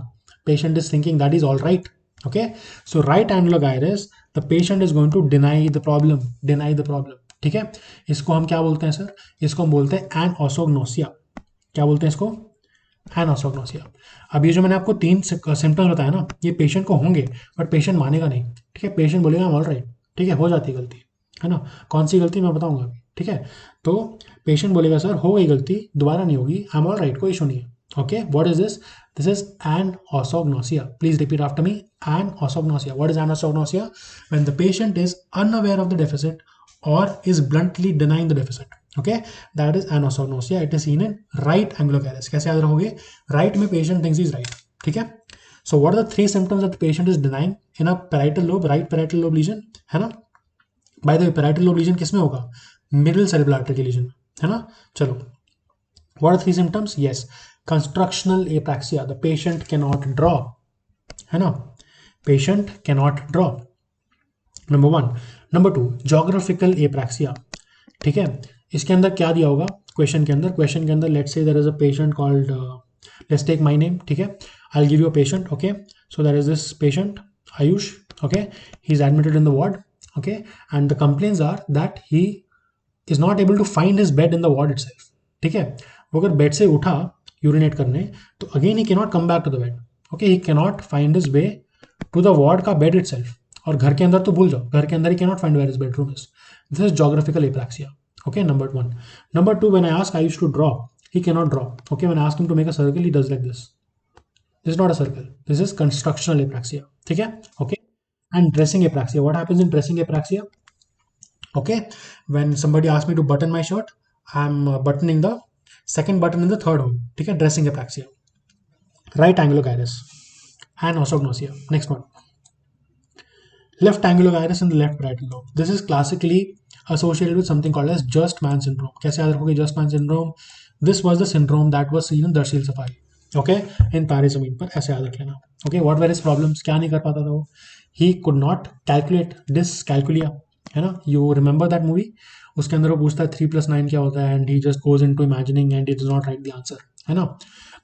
patient is thinking that is all right, okay, so right angular gyrus the patient is going to deny the problem, ठीक है, इसको हम क्या बोलते हैं sir, इसको हम बोलते हैं एनोसोग्नोसिया, क्या बोलते हैं इसको, एनोसोग्नोसिया, अब ये जो मैंने आपको 3 सिम्टम्स बताया ना, ये पेशेंट को होंगे बट पेशेंट मानेगा नहीं, ठीक है, पेशेंट बोलेगा ऑल राइट, ठीक है, हो जाती है गलती, है ना, कौन सी गलती मैं बताऊंगा अभी, ठीक है, तो पेशेंट बोलेगा सर हो गई गलती, दोबारा नहीं होगी, आई एम ऑल राइट, कोई इशू नहीं है, Okay, what is this? This is anosognosia. Please repeat after me. Anosognosia. What is anosognosia? When the patient is unaware of the deficit or is bluntly denying the deficit. Okay, that is anosognosia. It is seen in right angular gyrus. कैसे याद रखोगे? Right में patient thinks he's right. ठीक है? So what are the three symptoms that the patient is denying in a parietal lobe, right parietal lobe lesion? है ना? By the way, parietal lobe lesion किसमें होगा? Middle cerebral artery के lesion, है ना? चलो. What are three symptoms? Yes, constructional apraxia. The patient cannot draw, है ना? Patient cannot draw. Number one. Number two, geographical apraxia. ठीक है, इसके अंदर क्या दिया होगा क्वेश्चन के अंदर? क्वेश्चन के अंदर let's say there is a patient called, let's take my name. ठीक है, I will give you a patient. Okay, so there is this patient Ayush. Okay, he is admitted in the ward. Okay, and the complaints are that he is not able to find his bed in the ward itself. ठीक है, वो अगर bed से उठा urinate करने तो again he cannot come back to the bed. Okay, he cannot find his way to the ward का bed itself. और घर के अंदर तो भूल जाओ, घर के अंदर he cannot find where his bedroom is. This is geographical apraxia. Okay, number one. Number two, when I ask Ayush to draw, he cannot draw. Okay, when I ask him to make a circle, he does like this. This is not a circle. This is constructional apraxia. ठीक है? Okay. And dressing apraxia. What happens in dressing apraxia? Okay, when somebody asks me to button my shirt, I'm buttoning the second button in the third hole. ठीक है? Dressing apraxia. Right angular gyrus and osognosia. Next one. Left angular gyrus in the left parietal lobe. This is classically associated with something called as Gerstmann syndrome. कैसे याद रखोगे Gerstmann syndrome? This was the syndrome that was seen in Darshil Safari. Okay, in तारे जमीन पर, ऐसे याद रख लेना. Okay, what were his problems? क्या नहीं कर पाता था वो? He could not calculate dyscalculia, है ना? You remember that movie? उसके अंदर वो पूछता है 3+9 क्या होता है, and he just goes into imagining and he does not write the answer, है ना?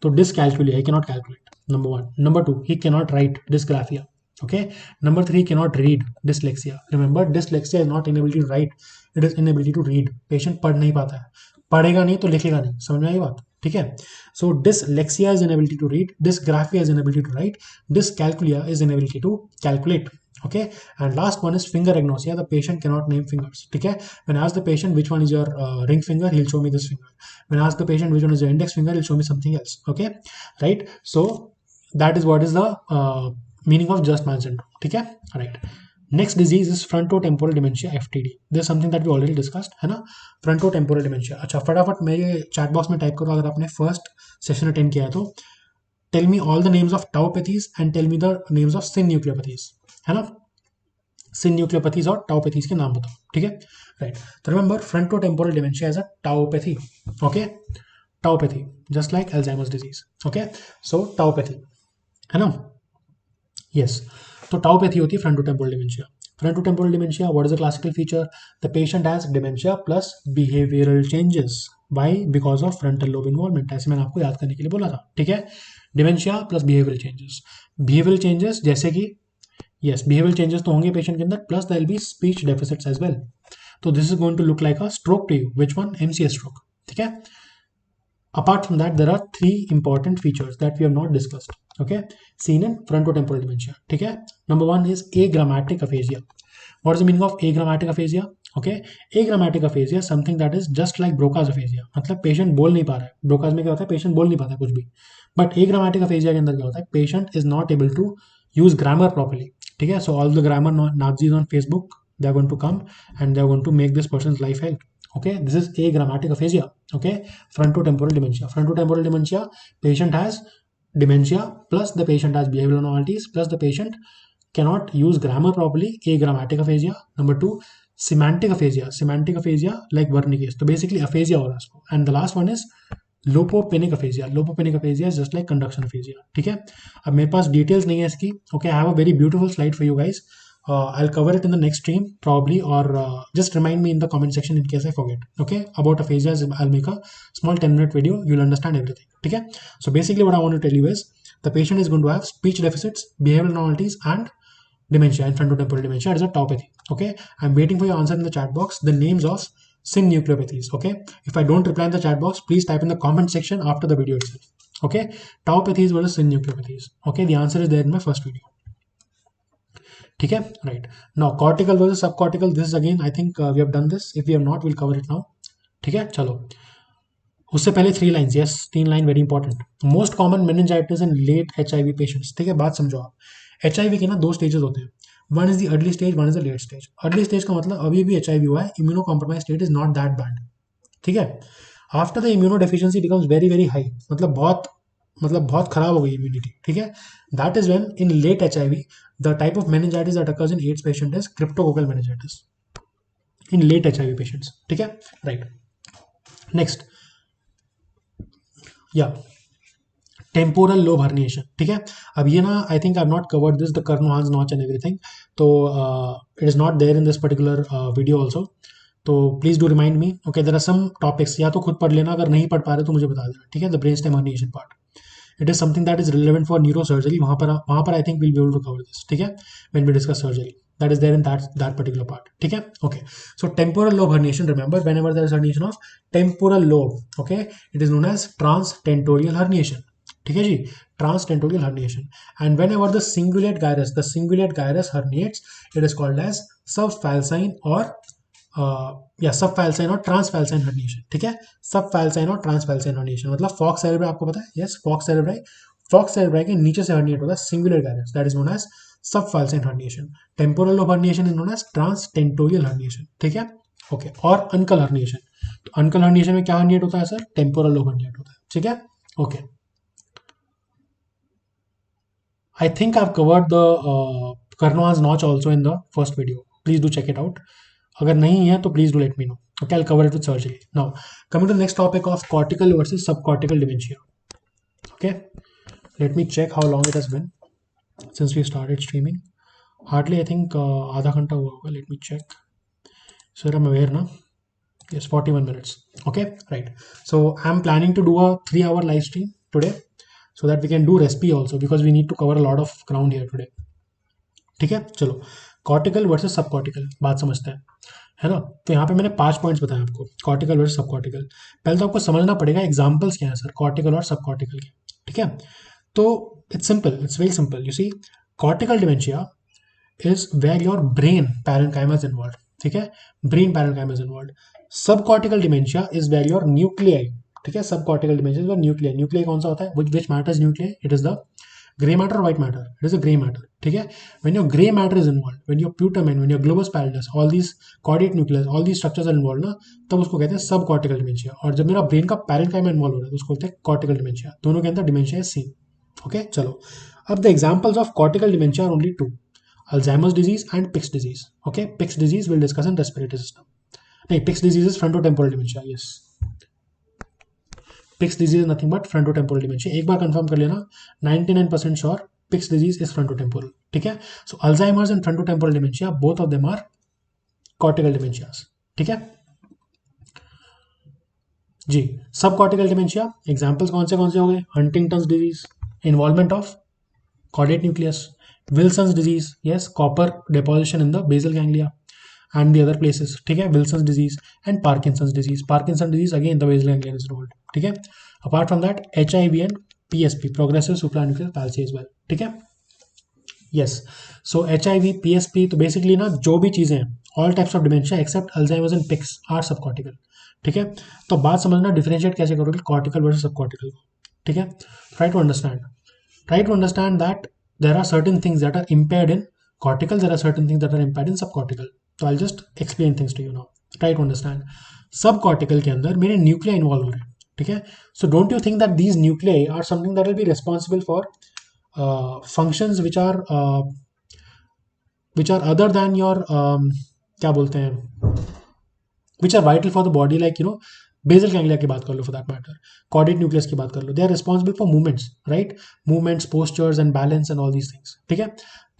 तो dyscalculia, he cannot calculate. Number one. Number two, he cannot write dysgraphia. Okay, number three, cannot read, dyslexia. Remember, dyslexia is not inability to write, it is inability to read. Patient पढ़ नहीं पाता है, पढ़ेगा नहीं तो लिखेगा नहीं. समझ में आई बात? ठीक है, so dyslexia is inability to read, dysgraphia is inability to write, dyscalculia is inability to calculate. Okay, and last one is finger agnosia. The patient cannot name fingers. ठीक है, when I ask the patient which one is your ring finger, he'll show me this finger. When I ask the patient which one is your index finger, he'll show me something else. Okay, right? So that is what is the meaning of Gerstmann syndrome. ठीक है, right. Next disease is frontotemporal dementia, FTD. This is something that we already discussed, है ना? Frontotemporal dementia. अच्छा, फटाफट मेरे chat box में type करो अगर आपने फर्स्ट सेशन अटेंड किया है तो. Tell me all the names of tauopathies and tell me the names of synucleinopathies, है ना? सिन्यूक्लियोपैथीज और टाउपैथीज के नाम बताओ. ठीक है, राइट. तो remember, frontotemporal dementia is a tauopathy. Okay, tauopathy just like Alzheimer's disease. Okay, so tauopathy, है ना? Yes. So taupathy होती है frontotemporal dementia. Frontotemporal dementia, what is the classical feature? The patient has dementia plus behavioral changes. Why? Because of frontal lobe involvement. ऐसे मैंने आपको याद करने के लिए बोला था. ठीक है, dementia plus behavioral changes. Behavioral changes जैसे कि yes, behavioral changes तो होंगे patient के अंदर, plus there will be speech deficits as well. तो this is going to look like a stroke to you. Which one? MCS stroke. ठीक है. Apart from that, there are three important features that we have not discussed. Okay, seen in frontotemporal dementia. ठीक है, number one is agrammatic aphasia. What is the meaning of agrammatic aphasia? Okay, agrammatic aphasia is something that is just like Broca's aphasia. मतलब patient बोल नहीं पा रहा है. Broca's में क्या होता है? पेशेंट बोल नहीं पाता है कुछ भी. बट agrammatic aphasia के अंदर क्या होता है? Patient is not able to use grammar properly. ठीक है, so all the grammar Nazis on Facebook, they are going to come and they are going to make this person's life hell. Okay, this is agrammatic aphasia. Okay, frontotemporal dementia. Frontotemporal dementia, patient has dementia plus the patient has behavioral abnormalities plus the patient cannot use grammar properly. Agrammatic aphasia. Number two, semantic aphasia. Semantic aphasia like Wernicke's. So basically aphasia हो रहा है उसको. And the last one is lopopenic aphasia. Lopopenic aphasia is just like conduction aphasia. ठीक है, अब मेरे पास details नहीं है इसकी. Okay, I have a very beautiful slide for you guys. I'll cover it in the next stream probably, or just remind me in the comment section in case I forget. Okay, about aphasia, I'll make a small 10-minute video. You'll understand everything. Okay, so basically what I want to tell you is the patient is going to have speech deficits, behavioral abnormalities, and dementia, and frontotemporal dementia. It is a taupathy. Okay, I'm waiting for your answer in the chat box. The names of synucleopathies. Okay, if I don't reply in the chat box, please type in the comment section after the video itself. Okay, taupathies versus synucleopathies. Okay, the answer is there in my first video. ठीक है, right. Now cortical versus subcortical, this is again I think we have done this. If we have not, will cover it now. ठीक है, चलो. उससे पहले 3 lines, yes 3 line very important. Most common meningitis in late HIV patients. ठीक है, बात समझो आप। HIV के ना 2 स्टेजेस होते हैं, one is the early stage, one is the late stage. Early stage का मतलब अभी भी HIV हुआ है, immuno compromise state is not that bad. ठीक है। After the immuno deficiency becomes very very high, मतलब बहुत खराब हो गई इम्यूनिटी। ठीक है, that is when in late HIV the type of meningitis that occurs in AIDS patient is cryptococcal meningitis in late HIV patients. ठीक है, राइट। नेक्स्ट, या टेम्पोरल लोब हर्निएशन। ठीक है, अब ये ना I think I have not covered this the Kernohan notch and everything, तो it is not there in this particular video also, तो please do remind me. Okay, there are some topics, या तो खुद पढ़ लेना, अगर नहीं पढ़ पा रहे तो मुझे बता देना। ठीक है, the brain stem herniation part, it is something that is relevant for neuro surgery, वहाँ पर I think will be able to cover this. ठीक है, when we discuss surgery, that is there in that particular part. ठीक है, okay. So temporal lobe herniation, remember whenever there is herniation of temporal lobe, okay, it is known as transtentorial herniation. ठीक है जी, transtentorial herniation. And whenever the cingulate gyrus herniates, it is called as subfalcine or या सबफैल्साइन और ट्रांसफैल्साइन herniation. ठीक है, सबफैल्साइन और ट्रांसफैल्साइन herniation मतलब fox cerebri, आपको पता है, यस फॉक्स सेरेब्राई के नीचे से हर्निएट होता है singular gyrus, that is known as subfalcine herniation. Temporal lobe herniation is known as transtentorial herniation. ठीक है, ओके। और अनकल हर्निएशन, तो अनकल हर्निएशन में क्या हर्निएट होता है सर? टेम्पोरल लोब हर्निएट होता है। ठीक है, okay. I think I've covered the Karno's notch also in the first video. Please do check it out. अगर नहीं है तो please do let me know. Okay, I'll cover it with surgery. Now, coming to the next topic of cortical versus subcortical dementia. Okay, let me check how long it has been since we started streaming. Hardly, I think आधा घंटा हुआ होगा. Let me check. So I'm aware ना. Yes, 41 minutes. Okay, right. So I'm planning to do a 3-hour live stream today, so that we can do respi also, because we need to cover a lot of ground here today. ठीक है, चलो cortical versus सब cortical बात समझते हैं, है ना। तो यहाँ पे मैंने 5 पॉइंट्स बताए आपको, कॉर्टिकल वर्सेस सब कॉर्टिकल। पहले तो आपको समझना पड़ेगा एग्जाम्पल्स क्या है सर कॉर्टिकल और सब कॉर्टिकल के। ठीक है, तो it's simple, it's very simple. You see, cortical dementia is where your brain parenchyma is involve. ठीक है, brain parenchyma is involve. Sub cortical dementia is where your nuclei. ठीक है, sub cortical dementia is nuclei. Nuclei कौन सा होता है? Which matter is nuclei? It is the gray matter or white matter? It is a gray matter. ठीक है, when your gray matter is involved, when your putamen, when your globus pallidus, all these caudate nucleus, all these structures are involved ना, तब उसको कहते हैं सब cortical dementia. और जब मेरा ब्रेन का पैरेन्काइमा इन्वॉल्व हो रहा है तो उसको कहते हैं कॉर्टिकल डिमेंशिया। दोनों के अंदर डिमेंशिया है सेम। ओके, चलो अब the examples of cortical dementia are only 2, Alzheimer's disease and Pick's disease. Okay, Pick's disease will discuss in respiratory system. नहीं, Pick's disease is frontotemporal dementia. Yes, Pick's disease is nothing but frontotemporal dementia. एक बार confirm कर लेना, 99% sure Pick's disease is frontotemporal. ठीक है, so Alzheimer's and frontotemporal dementia both of them are cortical dementias. ठीक है जी, सब कॉर्टिकल डिमेंशिया एग्जांपल्स कौन से हो गए? Huntington's disease, involvement of caudate nucleus, Wilson's disease, yes, copper deposition in the basal ganglia and the other places. ठीक है, Wilson's disease and Parkinson's disease. Parkinson's disease again the basal ganglia is involved. ठीक है, apart from that HIV and PSP, progressive supranuclear palsy as well. ठीक है, yes, so HIV, PSP, तो basically ना जो भी चीज़ें हैं, all types of dementia except Alzheimer's and PICS are subcortical. ठीक है, तो बात समझना डिफरेंशिएट कैसे करोगे कॉर्टिकल वर्सेस सबकॉर्टिकल को। ठीक है, try to understand that there are certain things that are impaired in cortical, there are certain things that are impaired in subcortical. So I'll just explain things to you now. Try to understand. Subcortical के अंदर मेरे Nucleya involve हो रहे हैं। ठीक है, so don't you think that these nuclei are something that will be responsible for functions which are other than your क्या बोलते हैं, which are vital for the body, like you know basal ganglia की बात कर लो, for that matter caudate nucleus की बात कर लो, they are responsible for movements, right, movements, postures and balance and all these things. ठीक है,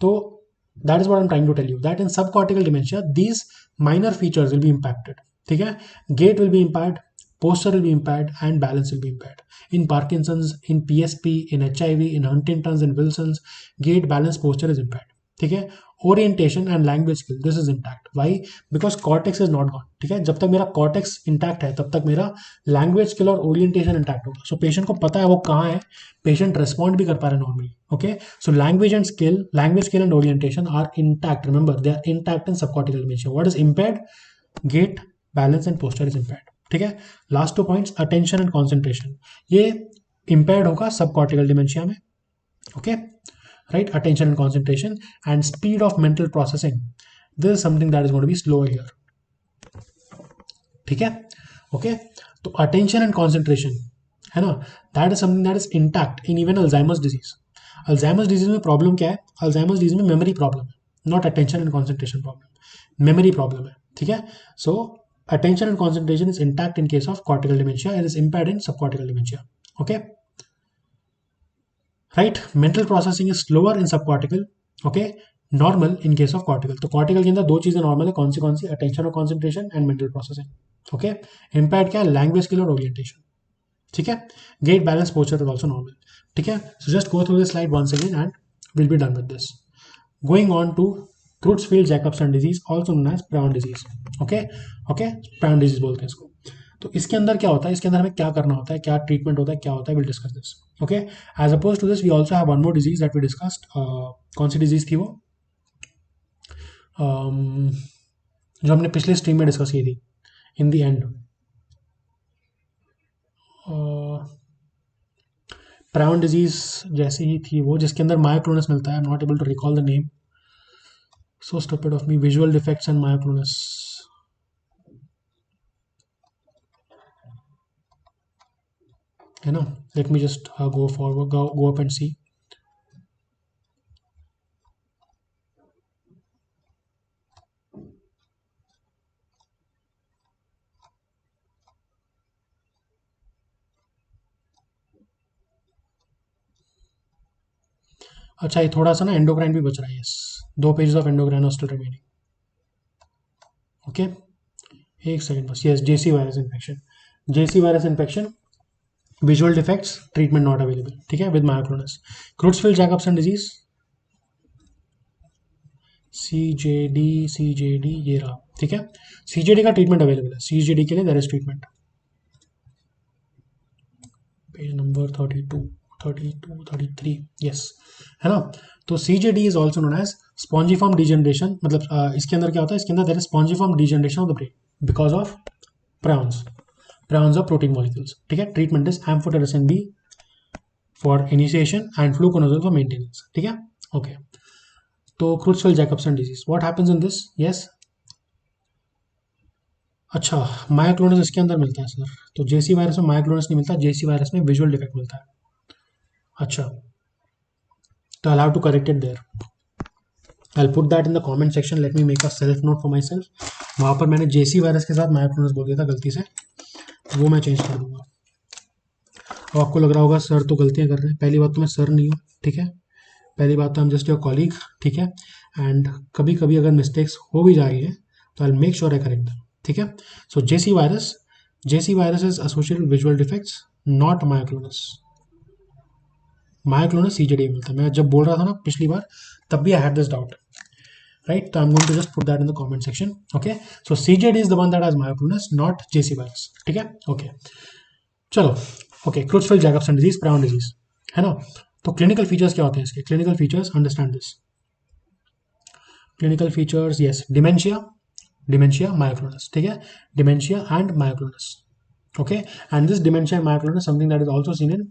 तो that is what I am trying to tell you, that in सब cortical dementia these minor features will be impacted. ठीक है, gait will be impact, posture will be impaired and balance will be impaired. In Parkinson's, in PSP, in HIV, in Huntington's, in Wilson's, gait, balance, posture is impaired. ठीक है, orientation and language skill this is intact. Why? Because cortex is not gone. ठीक है, जब तक मेरा cortex intact है तब तक मेरा लैंग्वेज स्किल और ओरिएंटेशन इंटैक्ट होगा। सो पेशेंट को पता है वो कहाँ है, पेशेंट रेस्पॉन्ड भी कर पा रहे हैं normally. Okay, so language skill and orientation are intact. Remember, they are intact in subcortical dementia. What is impaired? Gait, balance and posture is impaired. ठीक है। Last 2 points, attention and concentration, ये impaired होगा सब cortical dementia में। Okay, right, attention and concentration and speed of mental processing, this is something that is going to be slow here. ठीक है, okay. तो attention and concentration है ना, that is something that is intact in even Alzheimer's disease. Alzheimer's disease में problem क्या है, Alzheimer's disease में memory problem है, not attention and concentration problem, memory problem है। ठीक है, सो attention and concentration is intact in case of cortical dementia, it is impaired in subcortical dementia. Okay, right, mental processing is slower in subcortical, okay, normal in case of cortical। तो cortical के अंदर दो चीजें normal है, कौन सी, attention और concentration and mental processing। okay, impaired क्या है, language skill और orientation। ठीक है, gait balance posture is also normal। ठीक है, so just go through this slide once again and we'll be done with this। Going on to Creutzfeldt-Jacobson disease, also known as Brown disease। Okay, okay, Brown disease बोलते हैं इसको। तो इसके अंदर क्या होता है, इसके अंदर हमें क्या करना होता है, क्या ट्रीटमेंट होता है, क्या होता है, will discuss this. Okay, as oppose to this we also have one more disease that we discussed. कौन सी डिजीज थी वो, जो हमने पिछले स्ट्रीम में डिस्कस की थी in the end, Brown disease जैसी ही थी वो, जिसके अंदर मायोक्लोनस मिलता है। I am not able to recall the name, so stupid of me, visual defects and myoclonus। है ना, let me just go forward, go up and see। अच्छा, ये थोड़ा सा ना एंडोक्राइन भी बच रहा है, yes, 2 pages of endocrine are still remaining. Okay, एक सेकंड बस, yes, JC virus infection, JC virus infection, visual defects, treatment not available. ठीक है, with myoclonus. Creutzfeldt Jakob disease, CJD ये रहा। ठीक है, सीजेडी का ट्रीटमेंट अवेलेबल है, सीजेडी के लिए there is treatment. Page number 33, yes, है ना। तो CJD is also known as spongiform degeneration, मतलब इसके अंदर क्या होता है, इसके अंदर there is spongiform degeneration of the brain because of prions of protein molecules. ठीक है, treatment is amphotericin B for initiation and fluconazole for maintenance. ठीक है, ओके। तो Creutzfeldt Jacobson disease, what happens in this, yes, अच्छा, myoclonus इसके अंदर मिलता है सर, तो जेसी वायरस में मायोक्लोनस नहीं मिलता, जेसी वायरस में विजुअल डिफेक्ट मिलता है। अच्छा, तो I have to correct it there, I put that in the comment section, let me make a self note for myself. वहाँ पर मैंने जेसी वायरस के साथ मायोक्लोनस बोल दिया था गलती से, वो मैं चेंज कर दूंगा। अब आपको लग रहा होगा सर तो गलतियाँ कर रहे हैं, पहली बात तो मैं सर नहीं हूँ। ठीक है, पहली बात तो I am just your colleague. ठीक है, एंड कभी कभी अगर मिस्टेक्स हो भी जा रही है तो I make sure I correct them. ठीक है, so JC virus is associated visual defects, not myoclonus. Myoclonus CJD मिलता है, मैं जब बोल रहा था ना पिछली बार तब भी I had this doubt, right. तो I am going to just put that in the comment section. Okay, so CJD is the one that has myoclonus, not JC virus. ठीक है, ओके, चलो, okay. Creutzfeldt Jacobson disease, prion disease, है ना। तो clinical features क्या होते हैं इसके, clinical features, understand this. Clinical features, yes, dementia myoclonus. ठीक है, dementia and myoclonus. Okay, and this dementia and myoclonus something that is also seen in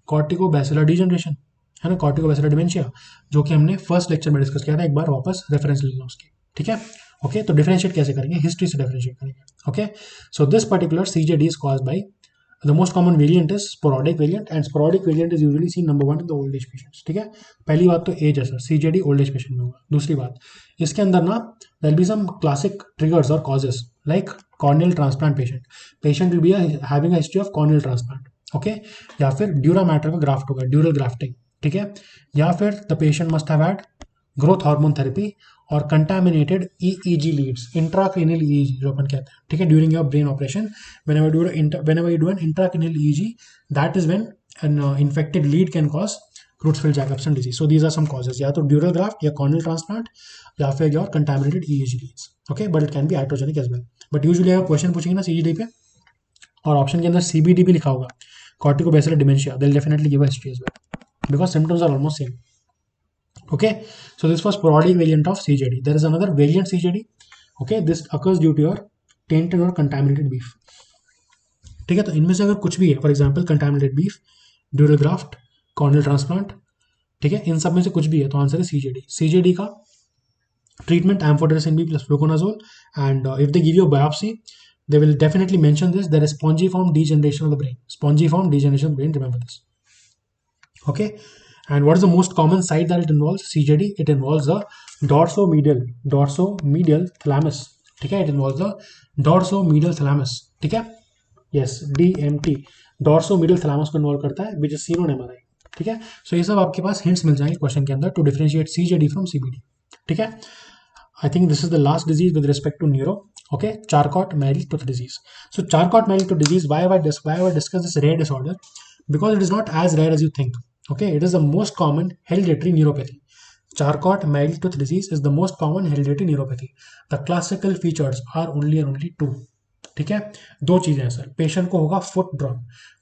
corticobasilar degeneration, है ना, कॉर्टिकोबैसिलर डिमेंशिया, जो कि हमने फर्स्ट लेक्चर में डिस्कस किया था, एक बार वापस रेफरेंस ले लो उसकी। ठीक है, ओके। तो डिफरेंशिएट कैसे करेंगे, हिस्ट्री से डिफरेंशिएट करेंगे। Okay, so this particular CJD is caused by, the most common variant is sporadic variant and sporadic variant is usually seen number 1 in the old age patients। ठीक है, पहली बात तो एज है sir, CJD old age patient में होगा। दूसरी बात, इसके अंदर ना there will be some classic triggers और causes, like corneal transplant patient will be having a history of corneal transplant. Okay, या फिर ड्यूरा मैटर का ग्राफ्ट होगा, ड्यूरल ग्राफ्टिंग। ठीक है, या फिर the patient must have had growth hormone therapy और contaminated EEG leads, intracranial EEG जो अपन कहते हैं। ठीक है, during your brain operation, whenever you do an intracranial EEG, that is when an infected lead can cause Creutzfeldt-Jacobson disease। So these are some causes, या तो dural graft या corneal transplant या फिर your contaminated EEG leads. Okay, but it can be iatrogenic as well. But usually अगर question पूछेंगे ना CGD पे और ऑप्शन के अंदर सीबीडी भी लिखा होगा, corticobasilar dementia, they will definitely give a history as well because symptoms are almost same. Okay, so this was sporadic variant of CJD. There is another variant CJD. Okay, this occurs due to your tainted or contaminated beef. ठीक है, तो इनमें से अगर कुछ भी है, for example contaminated beef, ड्यूरल graft, corneal transplant, ठीक है, इन सब में से कुछ भी है तो आंसर है सीजेडी। सीजेडी का treatment amphotericin B plus fluconazole, and if they give you a biopsy, they will definitely mention this. There is spongiform degeneration of the brain. Spongiform degeneration of the brain. Remember this. Okay. And what is the most common site that it involves? CJD. It involves the dorsomedial thalamus. ठीक है, it involves the dorsomedial thalamus. ठीक है, yes, DMT, dorsomedial thalamus को involve करता है, which is seen on MRI. ठीक है, सो ये सब आपके पास हिंट्स मिल जाएंगे क्वेश्चन के अंदर टू डिफरेंशिएट सीजेडी फ्रॉम सीबीडी. ठीक है, I think this is the last disease with respect to neuro. Okay, Charcot-Marie-Tooth disease. So Charcot-Marie-Tooth disease. Why have I discussed this rare disorder? Because it is not as rare as you think. Okay, it is the most common hereditary neuropathy. Charcot-Marie-Tooth disease is the most common hereditary neuropathy. The classical features are only and only two. ठीक है, दो चीजें हैं sir. Patient को होगा foot drop.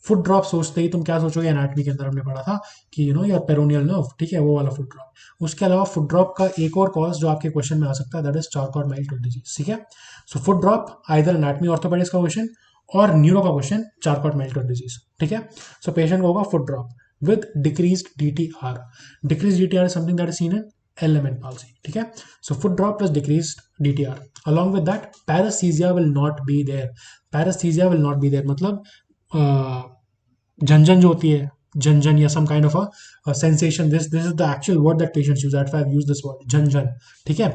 Foot drop सोचते ही तुम क्या सोचोगे, एनाटॉमी के अंदर हमने पढ़ा था कि योर पेरोनियल नर्व, ठीक है, वो वाला फुट ड्रॉप. उसके अलावा फुट ड्रॉप का एक और कॉज जो आपके क्वेश्चन में आ सकता है, दैट इज चार्कॉट-मेरी-टूथ डिजीज. ठीक है, so foot drop either anatomy orthopaedics का क्वेश्चन और न्यूरो का क्वेश्चन चार्कॉट-मेरी-टूथ डिजीज. ठीक है, सो पेशेंट को होगा foot drop with decreased DTR. Decreased DTR is something that is seen in LMN palsy. ठीक है, so foot drop plus decreased DTR. Along with that, paresthesia will not be there. Paresthesia will not be there. मतलब झंझन जो होती है, झंझन या some kind of a sensation. This is the actual word that patients use. That's why I've used this word, Jhunjhunu. ठीक है,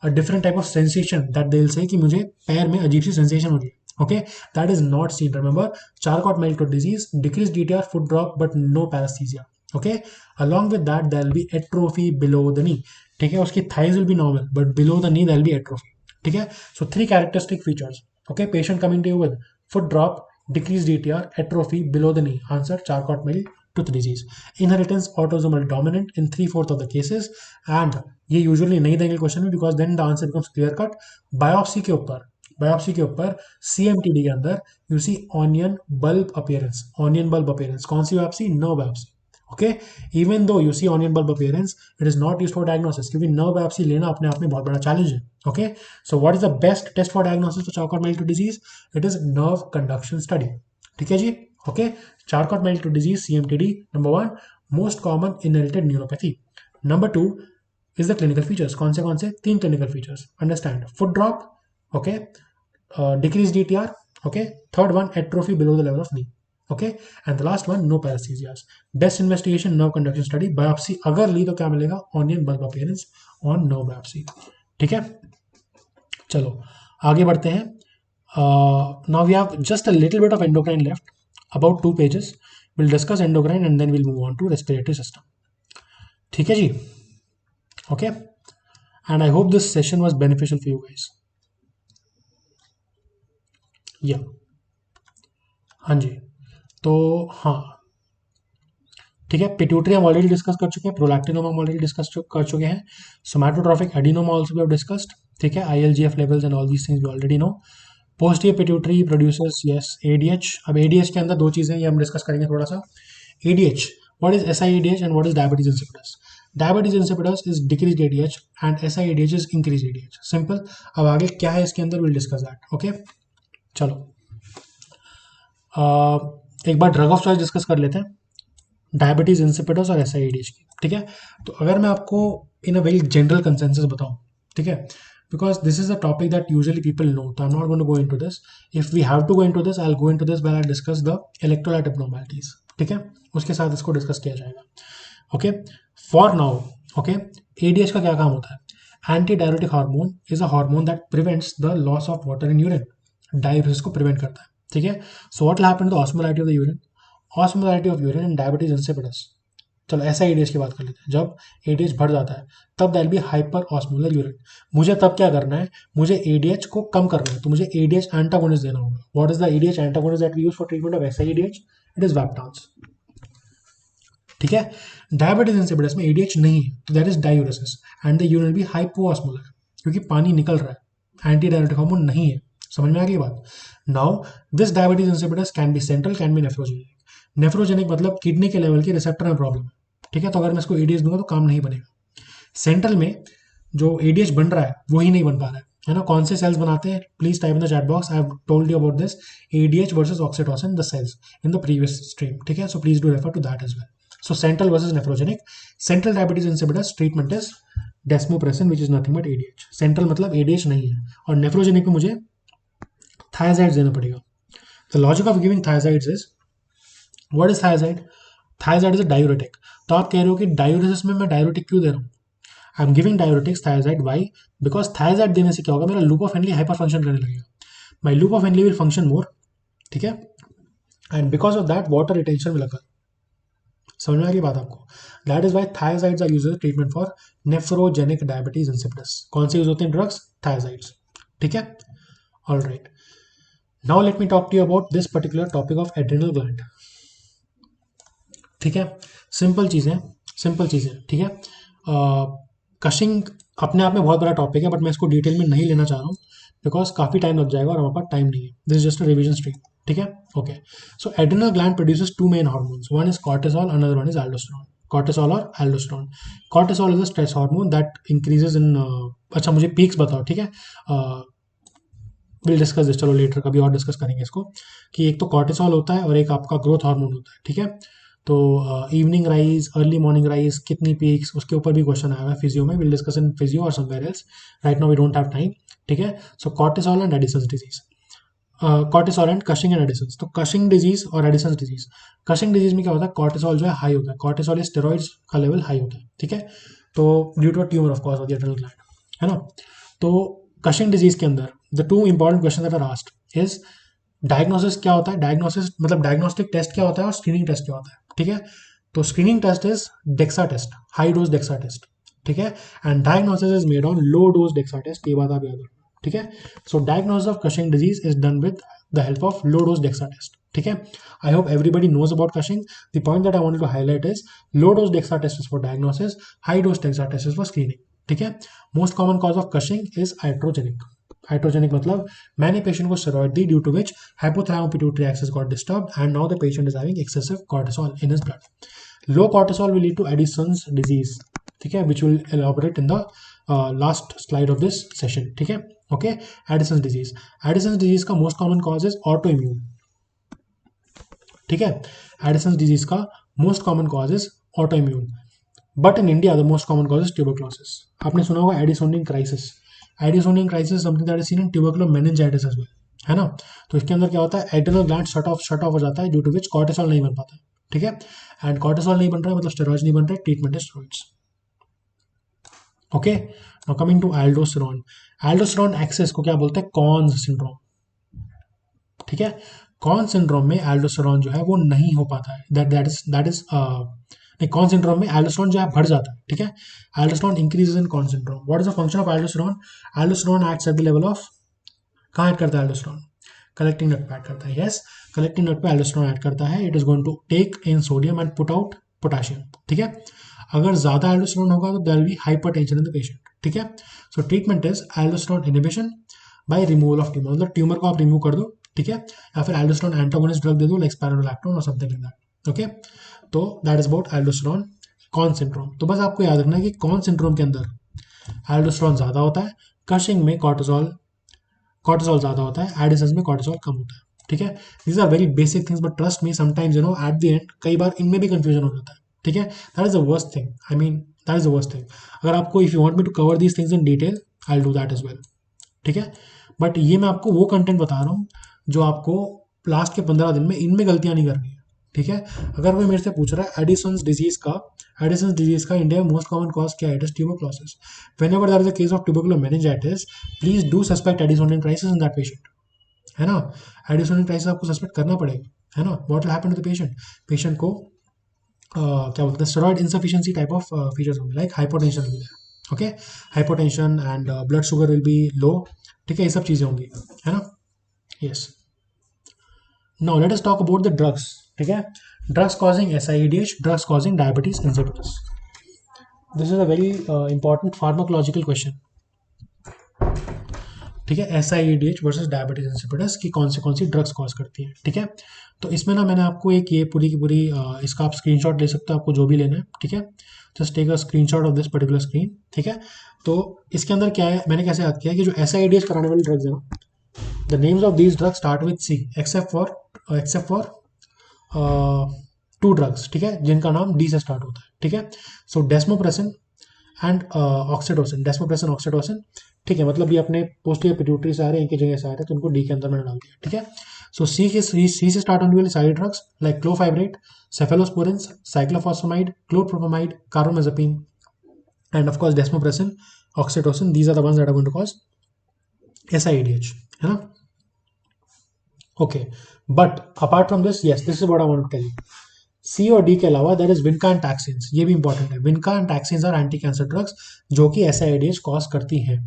a different type of sensation that they'll say कि मुझे पैर में अजीब सी sensation हो रही है. Okay, that is not seen. Remember, Charcot-Marie-Tooth disease, decreased DTR, foot drop, but no paresthesia. Okay, along with that, there will be atrophy below the knee. ठीक है, उसकी thighs will be normal, but below the knee there will be atrophy. ठीक है, so three characteristic features. Okay, patient coming to you with foot drop, decreased DTR, atrophy below the knee. Answer: Charcot-Marie-Tooth disease. Inheritance autosomal dominant in 3/4 of the cases, and ये usually नहीं देंगे question में, because then the answer becomes clear cut. Biopsy के ऊपर CMTD के अंदर you see onion bulb appearance. Onion bulb appearance कौन सी biopsy? Nerve biopsy. Okay, even though you see onion bulb appearance, it is not used for diagnosis, क्योंकि nerve biopsy लेना अपने आप में बहुत बड़ा चैलेंज है. Okay, so what is the best test for diagnosis for Charcot Marie Tooth disease? It is nerve conduction study. ठीक है जी. Okay, चार्कॉट-मेरी-टूथ disease CMTD, number 1 most common inherited neuropathy. Number 2 is the clinical features. कौन से? 3 clinical features. Understand, foot drop, okay, decreased DTR, okay, third one atrophy below the level of knee, okay, and the last one no paresthesias. Best investigation nerve conduction study. biopsy अगर ली तो क्या मिलेगा? onion bulb appearance on nerve biopsy. ठीक है, चलो आगे बढ़ते हैं. Now we have just a little bit of endocrine left, about 2 pages. We'll discuss endocrine and then we'll move on to respiratory system. ठीक है जी. Okay, and I hope this session was beneficial for you guys. या हाँ जी, तो हाँ ठीक है, pituitary हम already discuss कर चुके हैं, प्रोलैक्टिनोमा हम ऑलरेडी डिस्कस कर चुके हैं, somatotrophic adenoma also we have discussed. ठीक है, ILGF levels and all these things we already know. Posterior pituitary producers, yes, ADH. अब ADH के अंदर दो चीज़ें ये हम डिस्कस करेंगे थोड़ा सा. ADH, what is SIADH and what is diabetes insipidus? Diabetes insipidus is decrease ADH and SIADH is increase ADH. Simple. अब आगे क्या है इसके अंदर, विल डिस्कस दैट. ओके, चलो एक बार ड्रग ऑफ चॉइस डिस्कस कर लेते हैं, डायबिटीज इंसिपिडस और SIADH की. ठीक है, तो अगर मैं आपको in a very general consensus बताऊं, ठीक है, because this is a topic that usually people know, तो I am not going to go into this. If we have to go into this, I will go into this when I discuss the electrolyte abnormalities. ठीक है, उसके साथ इसको discuss किया जाएगा. Okay, for now, okay, ADH का क्या काम होता है? Anti diuretic hormone is a hormone that prevents the loss of water in urine. Diabetes को प्रिवेंट करता है. ठीक है, so what will happen to the osmolarity of the urine? Osmolarity of urine in diabetes insipidus. चलो SIADH की बात कर लेते हैं. जब ADH बढ़ जाता है तब there be hyper osmolar urine. मुझे तब क्या करना है? मुझे ADH को कम करना है, तो मुझे ADH एंटागोनिस्ट देना होगा. What is the ADH antagonist that we use for treatment of SIADH? It is vaptans. ठीक है, डायबिटीज इंसिपिडस में ADH नहीं है, तो that is diuresis and the urine will be hypoosmolar, क्योंकि पानी निकल रहा है, एंटी डायरेटिक हार्मोन नहीं है. समझ में आ गई बात? Now this diabetes insipidus can be central, can be nephrogenic. Nephrogenic मतलब किडनी के लेवल के रिसेप्टर में प्रॉब्लम है. ठीक है, तो अगर मैं इसको ADH दूंगा तो काम नहीं बनेगा. सेंट्रल में जो ADH बन रहा है वो ही नहीं बन पा रहा है, है ना, कौन से सेल्स बनाते हैं, please type in the chat box, I have told you about this, ADH versus oxytocin the cells in the previous stream, ठीक है, so please do refer to that as well. So central versus nephrogenic, central diabetes insipidus treatment is desmopressin which is nothing but ADH. Central मतलब ADH नहीं है, और nephrogenic में मुझे थायजाइड्स देना पड़ेगा. The logic of giving thiazides is, what is thiazide? Thiazide is a diuretic. तो आप कह रहे हो कि डायूरेसिस में मैं डायूरेटिक क्यों दे रहा हूँ? I am giving diuretics thiazide, why? Because thiazide देने से क्या होगा, मेरा loop of Henle hyper function करने लगेगा, my loop of Henle will function more, ठीक है, and because of that water retention will occur. समझ में आ गई बात आपको? That is why thiazides are used as treatment for nephrogenic diabetes insipidus. कौन से यूज होते हैं ड्रग्स? थायजाइड्स, ठीक है. All right, now let me talk to you about this particular topic of adrenal gland, ठीक है. सिंपल चीज़ें, simple चीज़ें, ठीक है. कशिंग अपने आप में बहुत बड़ा टॉपिक है, बट मैं इसको डिटेल में नहीं लेना चाह रहा हूँ बिकॉज काफ़ी टाइम लग जाएगा और हमारे पास टाइम नहीं है. This is just a revision stream, ठीक है. Okay, so adrenal gland produces two main hormones, one is cortisol, another one is aldosterone. Cortisol और aldosterone. Cortisol is a stress hormone that increases in, अच्छा मुझे peaks बताओ, ठीक है. Will discuss this, चलो later कभी और डिस्कस करेंगे इसको, कि एक तो कॉर्टिसोल होता है और एक आपका ग्रोथ हार्मोन होता है, ठीक है. तो evening rise, early morning rise, कितनी पीक्स, उसके ऊपर भी क्वेश्चन आया है फिजियो में. विल डिस्कस इन फिजियो और somewhere else, right now we don't have time, ठीक है. So cortisol and Addison's disease, cortisol and Cushing and Addison's. तो कशिंग डिजीज और एडिसन्स डिजीज, कशिंग डिजीज में क्या होता है, कॉर्टिसोल जो है हाई होता है, कॉर्टिसोल स्टेरॉइड्स का लेवल हाई होता है, ठीक है. तो due to tumour of course of the adrenal gland, है ना. तो कशिंग डिजीज के अंदर the two important question that are asked is, diagnosis क्या होता है, डायग्नोसिस मतलब डायग्नोस्टिक टेस्ट क्या होता है, और स्क्रीनिंग टेस्ट क्या होता है, ठीक है. तो screening test is dexa test, high dose dexa test, ठीक है. And diagnosis is made on low dose dexa test, ये बात आप याद रखना, ठीक है. So diagnosis of Cushing disease is done with the help of low dose dexa test, ठीक है. I hope everybody knows about Cushing. The point that I wanted to highlight is low dose dexa test is for diagnosis, high dose dexa test is for screening, ठीक है. Most common cause of Cushing is iatrogenic. Iatrogenic मतलब मैंने patient को steroid दी due to which hypothalamic-pituitary axis got disturbed and now the patient is having excessive cortisol in his blood. Low cortisol will lead to Addison's disease, ठीक है, which will elaborate in the last slide of this session, ठीक है. Okay, Addison's disease. Addison's disease का most common cause is autoimmune, ठीक है. Addison's disease का most common cause is autoimmune. But in India the most common cause is tuberculosis. आपने सुना होगा Addisonian crisis. Addisonian crisis something that is seen in tuberculo meningitis as well, है ना. तो इसके अंदर क्या होता है, एड्रिनल ग्लैंड शट ऑफ हो जाता है ड्यू टू विच कॉर्टिसोल नहीं बन पाता, ठीक है. एंड कॉर्टिसोल नहीं बन रहा है मतलब स्टेरॉइड्स नहीं बन रहे, treatment is steroids. Okay, now coming to aldosterone. Aldosterone excess को क्या बोलते हैं, कॉन्स सिंड्रोम, ठीक है. कॉन सिंड्रोम में एल्डोस्टेरोन जो है वो नहीं हो पाता है, दैट इज नहीं, कॉन सिंड्रोम में एल्डोस्टेरोन जो है बढ़ जाता है, ठीक है. Aldosterone increases in Conn syndrome. What is the function of aldosterone? Aldosterone acts at the level of, कहाँ ऐड करता है एल्डोस्टेरोन? कलेक्टिंग नट पे ऐड करता है. यस, कलेक्टिंग नट पे एल्डोस्टेरोन ऐड करता है. It is going to take in sodium and put out potassium, ठीक है. अगर ज्यादा एल्डोस्टेरोन होगा तो there will be hypertension in the patient, ठीक है. So treatment is aldosterone inhibition by removal of tumour, मतलब ट्यूमर को आप रिमूव कर दो, ठीक है, या फिर एल्डोस्टेरोन एंटागोनिस्ट ड्रग दे दो लाइक स्पाइरोलैक्टोन और समथिंग लाइक दैट, ओके. तो that is about aldosterone Conn syndrome. तो बस आपको याद रखना है कि कॉन सिंड्रोम के अंदर एल्डोस्टेरोन ज्यादा होता है, कशिंग में कॉर्टिसोल ज्यादा होता है, एडिसन्स में कॉर्टिसोल कम होता है, ठीक है. These are very basic things but trust me sometimes you know at the end कई बार इनमें भी कंफ्यूजन हो जाता है, ठीक है. That is the worst thing, I mean that is the worst thing. अगर आपको if you want me to cover these things in detail I will do that as well, ठीक है. बट ये मैं आपको वो कंटेंट बता रहा हूँ जो आपको लास्ट के 15 दिन में इनमें गलतियां नहीं करनी है, ठीक है. अगर कोई मेरे से पूछ रहा है एडिसन्स डिजीज का इंडिया में मोस्ट कॉमन कॉज क्या है, it is tuberculosis. Whenever there is a case of tubercular meningitis please do suspect Addisonian crisis in that patient, है ना. एडिसोनियन क्राइसिस आपको सस्पेक्ट करना पड़ेगा, है ना. What will happen to the patient, patient को क्या बोलते हैं, steroid insufficiency type of features होंगे, लाइक हाइपोटेंशन होगी, okay, hypotension and blood sugar will be low, ठीक है. ये सब चीज़ें होंगी, है ना. Yes, now let us talk about the drugs, ठीक है. Drugs causing SIADH, drugs causing diabetes insipidus. This is a very important pharmacological question. ठीक है, SIADH वर्सेस डायबिटीज इंसिपिडस की कौन सी ड्रग्स कॉज करती है। ठीक है, तो इसमें ना मैंने आपको एक ये पूरी की पूरी इसका आप स्क्रीनशॉट ले सकते हो, आपको जो भी लेना है। ठीक है, just take a screenshot of this particular screen. ठीक है, तो इसके अंदर क्या है, मैंने कैसे याद किया कि जो SIADH कराने वाली ड्रग्स है ना, the names of these drugs start with C except for two drugs. ठीक है, जिनका नाम D से स्टार्ट होता है। ठीक है, so desmopressin and oxytocin, desmopressin oxytocin. ठीक है, मतलब ये अपने पोस्टीरियर पिट्यूटरी से आ रहे हैं, इनकी जगह से आ रहे हैं, तो उनको डी के अंदर मैंने डाल दिया। ठीक है, सो सी से स्टार्ट होने वाली सारी drugs like clofibrate, cephalosporins, cyclophosphamide, chlorpropamide, carbamazepine, and of course desmopressin, oxytocin. These are the ones that are going to cause SIADH, है ना। Okay, but apart from this, yes, this is what I want to tell you. C और D के अलावा there is Vinca and Taxanes, ये भी important है। Vinca and Taxanes are anti cancer drugs जो कि SIADH cause करती हैं।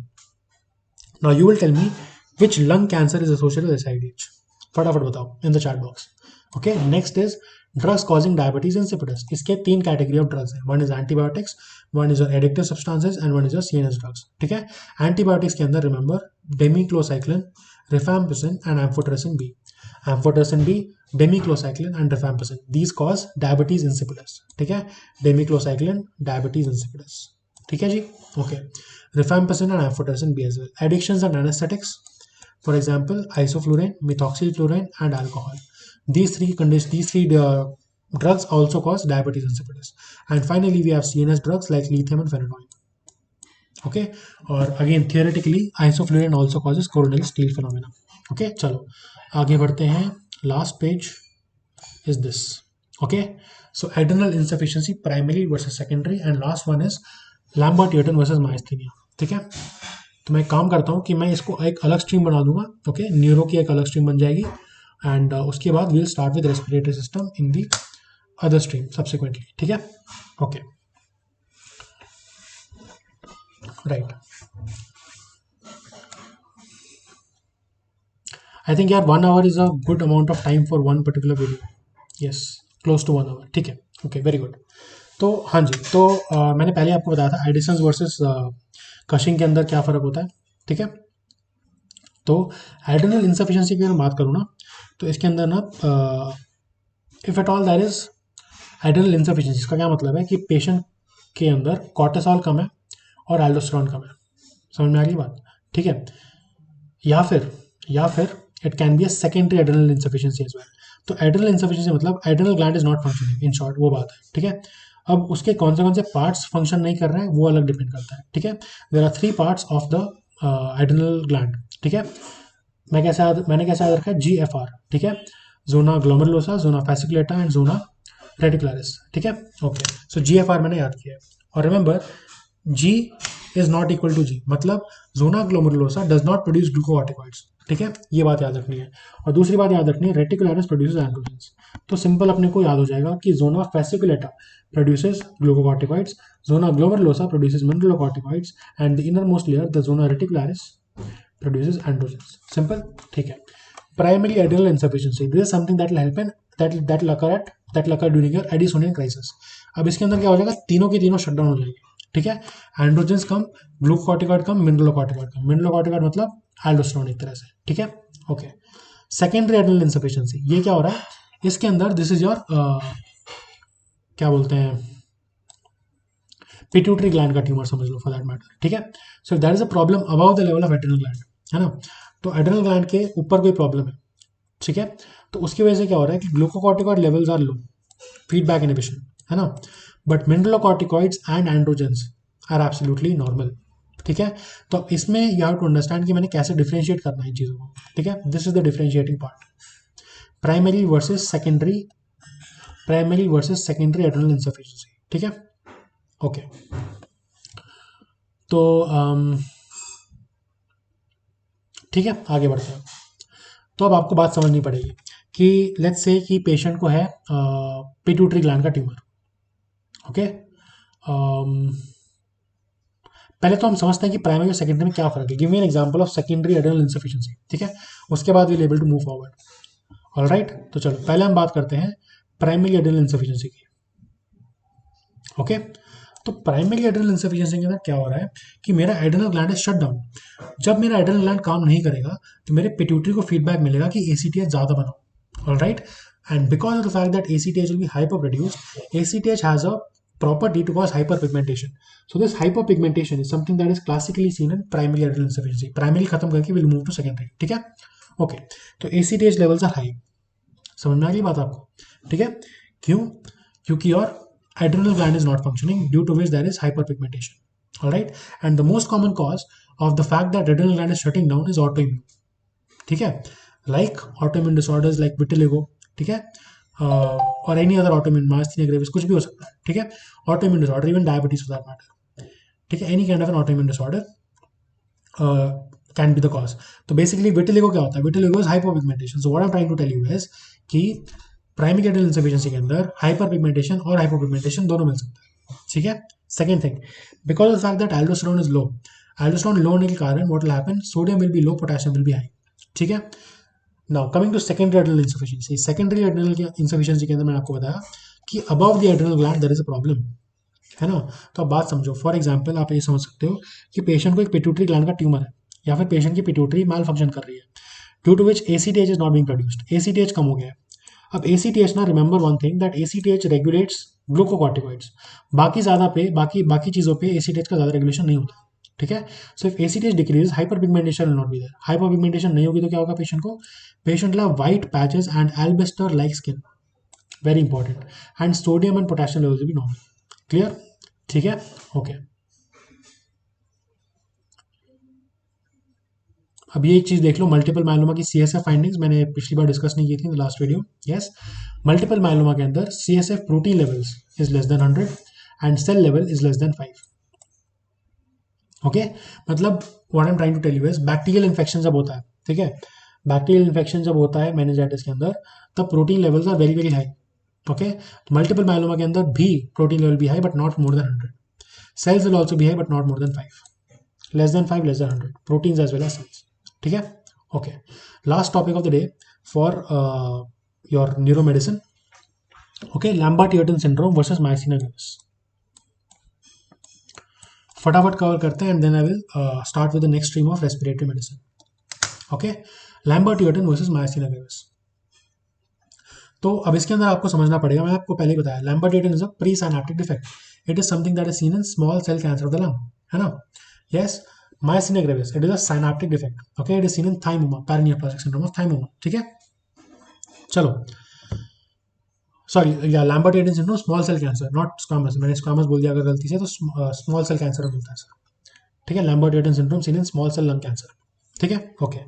Now you will tell me which lung cancer is associated with SIADH, फटाफट बताओ in the chat box. Okay, next is drugs causing diabetes insipidus. इसके तीन category of drugs हैं, one is antibiotics, one is addictive substances and one is CNS drugs. ठीक है, antibiotics के अंदर remember demeclocycline, rifampicin and amphotericin B. Amphotericin B, demeclocycline and rifampicin, these cause diabetes insipidus. ठीक है, demeclocycline diabetes insipidus. ठीक है जी, okay. Rifampicin and amphotericin B as well. Addictions and anaesthetics, for example isoflurane, methoxyflurane and alcohol. These three drugs also cause diabetes insipidus. And finally, we have CNS drugs like lithium and phenytoin. Okay, और again theoretically, isoflurane also causes coronary steal phenomena. Okay, चलो आगे बढ़ते हैं. Last page is this. Okay, so adrenal insufficiency primary versus secondary, and last one is Lambert-Eaton versus myasthenia. ठीक है, तो मैं काम करता हूँ कि मैं इसको एक अलग स्ट्रीम बना दूंगा। ओके, न्यूरो की एक अलग स्ट्रीम बन जाएगी, एंड उसके बाद we'll start with respiratory system in the other stream subsequently. ठीक है, ओके, राइट। आई थिंक यार 1 hour is a good amount of time for one particular video. Yes, close to 1 hour. ठीक है, okay, very good. तो हाँ जी, तो मैंने पहले आपको बताया था एडिसंस वर्सेस कशिंग के अंदर क्या फ़र्क होता है। ठीक है, तो एड्रेनल इंसफिशिएंसी की अगर बात करूँ ना, तो इसके अंदर ना if at all there is adrenal insufficiency, इसका क्या मतलब है कि पेशेंट के अंदर कॉर्टिसोल कम है और एल्डोस्टेरोन कम है। समझ में आ गई बात? ठीक है, या फिर it can be a secondary adrenal insufficiency as well. तो एड्रेनल इंसफिशिएंसी मतलब adrenal gland is not functioning, in short वो बात है। ठीक है, अब उसके कौन से पार्ट्स फंक्शन नहीं कर रहे हैं वो अलग डिपेंड करता है। ठीक है, there are 3 parts of the adrenal gland. ठीक है, मैंने कैसे याद रखा है, GFR। ठीक है, zona glomerulosa, zona fasciculata and zona reticularis. ठीक है, ओके, सो GFR मैंने याद किया है। और remember, G is not equal to G, मतलब zona glomerulosa does not produce glucocorticoids. ठीक है, ये बात याद रखनी है। और दूसरी बात याद रखनी है, रेटिकुलरिस प्रोड्यूसेस एंड्रोजेंस। तो सिंपल अपने को याद हो जाएगा कि zona fasciculata produces glucocorticoids, zona glomerulosa produces mineralocorticoids and the innermost layer the zona reticularis produces androgens. Simple. ठीक है, primary adrenal insufficiency, this is something that will help in that will occur during your Addisonian crisis. अब इसके अंदर क्या हो जाएगा, तीनों की तीनों शटडाउन हो जाएगी। ठीक है, एंड्रोजेंस कम, ग्लूकोकॉर्टिकॉइड कम, मिनरलोकॉर्टिकॉइड कम। मिनरलोकॉर्टिकॉइड मतलब एल्डोस्टेरोन एक तरह से। ठीक है, ओके। सेकेंडरी एड्रेनल इंसफिशिएंसी, ये क्या हो रहा है, इसके अंदर दिस इज योर क्या बोलते हैं, पिट्यूटरी ग्लैंड का ट्यूमर समझ लो फॉर दैट मैटर। ठीक है, so that is a problem about the level of adrenal gland, है ना। तो एड्रेनल ग्लैंड के ऊपर कोई प्रॉब्लम है। ठीक है, तो उसकी वजह से क्या हो रहा है कि glucocorticoid levels are low, feedback inhibition, है ना, but mineralocorticoids and androgens are absolutely normal. ठीक है, तो इसमें यू हैव टू अंडरस्टैंड कि मैंने कैसे डिफरेंशिएट करना है इन चीज़ों को। ठीक है, this is the differentiating part, primary versus secondary adrenal insufficiency. ठीक है, ओके, तो ठीक है, आगे बढ़ते हैं। तो अब आपको बात समझनी पड़ेगी कि लेट्स से कि पेशेंट को है पिट्यूटरी ग्लैंड का ट्यूमर। ओके, पहले तो हम समझते हैं कि प्राइमरी और सेकेंडरी में क्या फर्क है। Give me an example of secondary adrenal insufficiency. ठीक है, उसके बाद we able to move forward. All right, तो चलो पहले हम बात करते हैं प्राइमरी एड्रेनल इंसफिशिएंसी की। ओके, तो प्राइमरी एड्रेनल इंसफिशियंसी के अंदर क्या हो रहा है कि मेरा adrenal gland is shut down. जब मेरा एड्रेनल ग्लैंड काम नहीं करेगा तो मेरे पिट्यूटरी को फीडबैक मिलेगा कि एसीटीएच ज़्यादा बनाओ, all right. And because of the fact that ACTH will be hyper produced, ACTH has a property to cause hyperpigmentation. So this hyperpigmentation is something that is classically seen in primary adrenal insufficiency. Primary खत्म करके we'll move to secondary, ठीक है। Okay, तो ACTH levels are high, समझ में आ गई बात आपको, ठीक है। क्यों? क्योंकि your adrenal gland is not functioning, due to which there is hyperpigmentation. All right, and the most common cause of the fact that adrenal gland is shutting down is autoimmune, ठीक है, like autoimmune disorders like vitiligo, ठीक है, और any other autoimmune, myasthenia gravis, कुछ भी हो सकता है, ठीक है। Autoimmune disorder, even diabetes for that matter, ठीक है, any kind of an autoimmune disorder can be the cause. तो बेसिकली विटिलिगो क्या होता है? Vitiligo is hypopigmentation. So what I am trying to tell you is कि primary adrenal insufficiency के अंदर hyperpigmentation और हाइपोपिगमेंटेशन दोनों मिल सकता है, ठीक है। Second thing, because of the fact that aldosterone is low, aldosterone low होने के कारण what will happen, sodium will be low, potassium will be high, ठीक है। Now coming to secondary adrenal insufficiency, secondary adrenal insufficiency के अंदर मैंने आपको बताया कि above the adrenal gland there is a problem, है ना। तो आप बात समझो, फॉर एग्जांपल आप ये समझ सकते हो कि पेशेंट को एक पिट्यूटरी ग्लैंड का ट्यूमर है, या फिर पेशेंट की पिट्यूटरी माल फंक्शन कर रही है, due to which ACTH is not being produced, ACTH कम हो गया है। अब एसीटीएच ना, remember one thing that ACTH regulates glucocorticoids, बाकी ज़्यादा पे बाकी बाकी चीज़ों पे एसीटीएच का ज़्यादा रेगुलेशन नहीं होता, ठीक है। So if ACTH decrease, hyper pigmentation will not be there. Hyper pigmentation नहीं होगी तो क्या होगा पेशेंट को? Patient will have white patches and albuster like skin, very important, and sodium and potassium levels will be normal, clear, ठीक है। Okay, अब ये एक चीज देख लो, मल्टीपल माइलोमा की सीएसएफ फाइंडिंग्स मैंने पिछली बार डिस्कस नहीं की थी in the last video. Yes, multiple myeloma के अंदर CSF protein levels is less than 100 and cell level is less than 5। Okay, मतलब what I am trying to tell you is, bacterial infection जब होता है, ठीक है, बैक्टीरियल इन्फेक्शन जब होता है मेनिंजाइटिस के अंदर, तब protein levels are very very high. Okay, multiple myeloma के अंदर भी प्रोटीन लेवल भी high but not more than 100, cells will also be high but not more than 5, less than 5 less than 100, proteins as well as cells, ठीक है। Okay, last topic of the day for your neuro medicine, okay, Lambert Eaton syndrome versus myasthenia gravis. फटाफट cover करते हैं and then I will start with the next stream of respiratory medicine. Okay, Lambert Eaton versus myasthenia gravis. तो अब इसके अंदर आपको समझना पड़ेगा, मैं आपको पहले ही बताया, Lambert Eaton is a presynaptic defect, it is something that is seen in small cell cancer of the lung, है ना। Yes, myasthenia gravis it is a synaptic defect, okay, it is seen in thymoma, paraneoplastic syndrome of thymoma, ठीक है। चलो, sorry, या Lambert Eaton syndrome small cell cancer, not squamous, मैंने squamous बोल दिया अगर गलती से, तो स्मॉल सेल कैंसर बोलता है सर, ठीक है। Lambert Eaton syndrome seen in small cell lung cancer, ठीक है। ओके,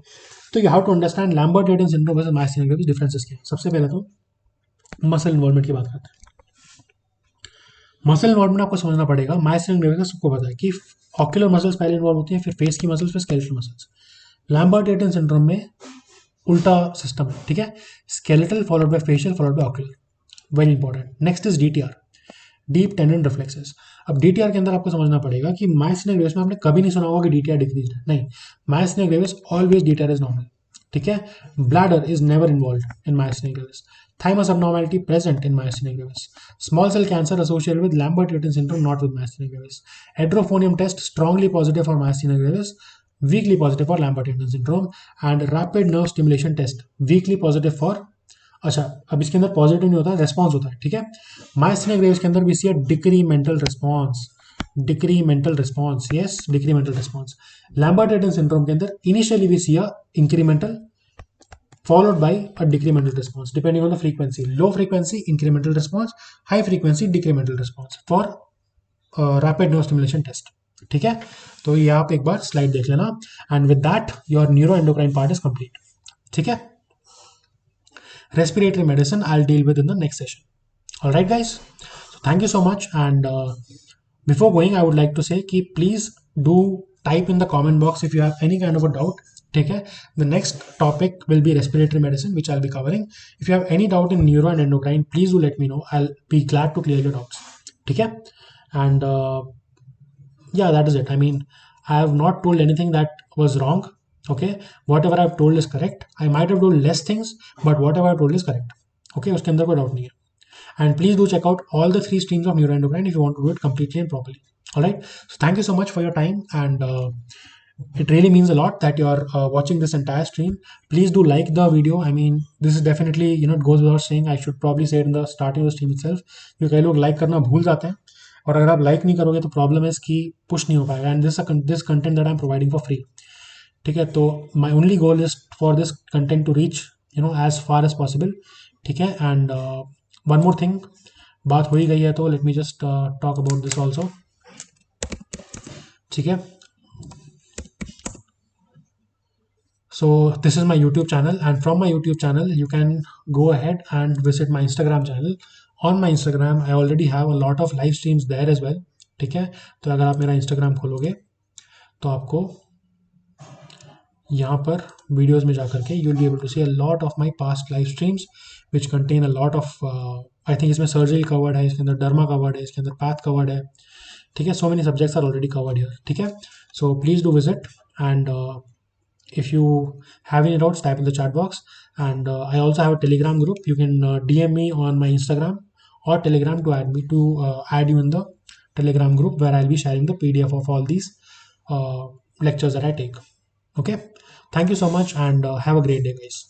तो you have to understand Lambert Eaton syndrome versus myasthenia gravis differences क्या है। सबसे पहले तो मसल इन्वॉल्वमेंट की बात करते हैं। मसल इन्वॉल्वमेंट आपको समझना पड़ेगा, मायस्थीनिया ग्रेविस का सबको पता है कि ऑक्यूलर मसल्स पहले इन्वॉल्व होती हैं, फिर फेस की मसल्स, फिर स्केलेटल मसल्स। लैम्बर्ट-यूर्टन सिंड्रोम में उल्टा सिस्टम है, ठीक है, skeletal followed by facial followed by ocular, very important. Next is DTR, deep tendon reflexes. अब डीटीआर के अंदर आपको समझना पड़ेगा कि मायस्थीनिया ग्रेविस में आपने कभी नहीं सुना होगा कि डीटीआर डिक्रीज है, नहीं, myasthenia gravis always DTR is normal, ठीक है। Bladder is never involved in myasthenia gravis, thymus abnormality present in myasthenia gravis, small cell cancer associated with Lambert-Eaton syndrome, not with myasthenia gravis, hydrophonium test strongly positive for myasthenia gravis, weakly positive for Lambert-Eaton syndrome, and rapid nerve stimulation test weakly positive for, अच्छा अब इसके अंदर positive नहीं होता है, response होता है, ठीक है। मायस्थीनिया ग्रेविस के अंदर भी see decremental response, decremental response, yes, decremental response. Lambert Eaton syndrome के अंदर initially we see incremental followed by a decremental response depending on the frequency, low frequency incremental response, high frequency decremental response for rapid nerve stimulation test, ठीक है। तो ये आप एक बार slide देख लेना and with that your neuro endocrine part is complete, ठीक है। Respiratory medicine I will deal with in the next session, alright guys, so thank you so much and before going I would like to say कि please do type in the comment box if you have any kind of a doubt, ठीक है। The next topic will be respiratory medicine which I will be covering. If you have any doubt in neuro and endocrine please do let me know, I will be glad to clear your doubts, ठीक है। And yeah, that is it. I mean, I have not told anything that was wrong, okay, whatever I've told is correct. I might have told less things but whatever I've told is correct, okay, उसके अंदर कोई doubt नहीं है। And please do check out all the three streams of neuroendocrine if you want to do it completely and properly. All right. So thank you so much for your time, and it really means a lot that you're watching this entire stream. Please do like the video. I mean, this is definitely, it goes without saying. I should probably say it in the starting of the stream itself. क्योंकि कई लोग like करना भूल जाते हैं, और अगर आप like नहीं करोगे तो प्रॉब्लम है इसकी, पुश नहीं हो पाएगा. And this content that I am providing for free. ठीक है, तो my only goal is for this content to reach as far as possible. ठीक है. एंड वन मोर थिंग, बात हो ही गई है तो let me just talk about this also. ठीक है. So this is my YouTube channel, and from my YouTube channel you can go ahead and visit my Instagram channel. On my Instagram I already have a lot of live streams there as well. ठीक है. तो अगर आप मेरा Instagram खोलोगे तो आपको यहाँ पर वीडियोस में जाकर के you will be able to see a lot of my past live streams which contain a lot of, I think इसमें सर्जरी कवर्ड है, इसके अंदर डर्मा कवर्ड है, इसके अंदर पैथ कवर्ड है. ठीक है. So many subjects are already covered here. ठीक है. So please do visit, and if you have any doubts, type in the chat box. And I also have a Telegram group. You can DM me on my Instagram or Telegram to add you in the Telegram group, where I'll be sharing the PDF of all these lectures that I take. Okay. Thank you so much, and have a great day, guys.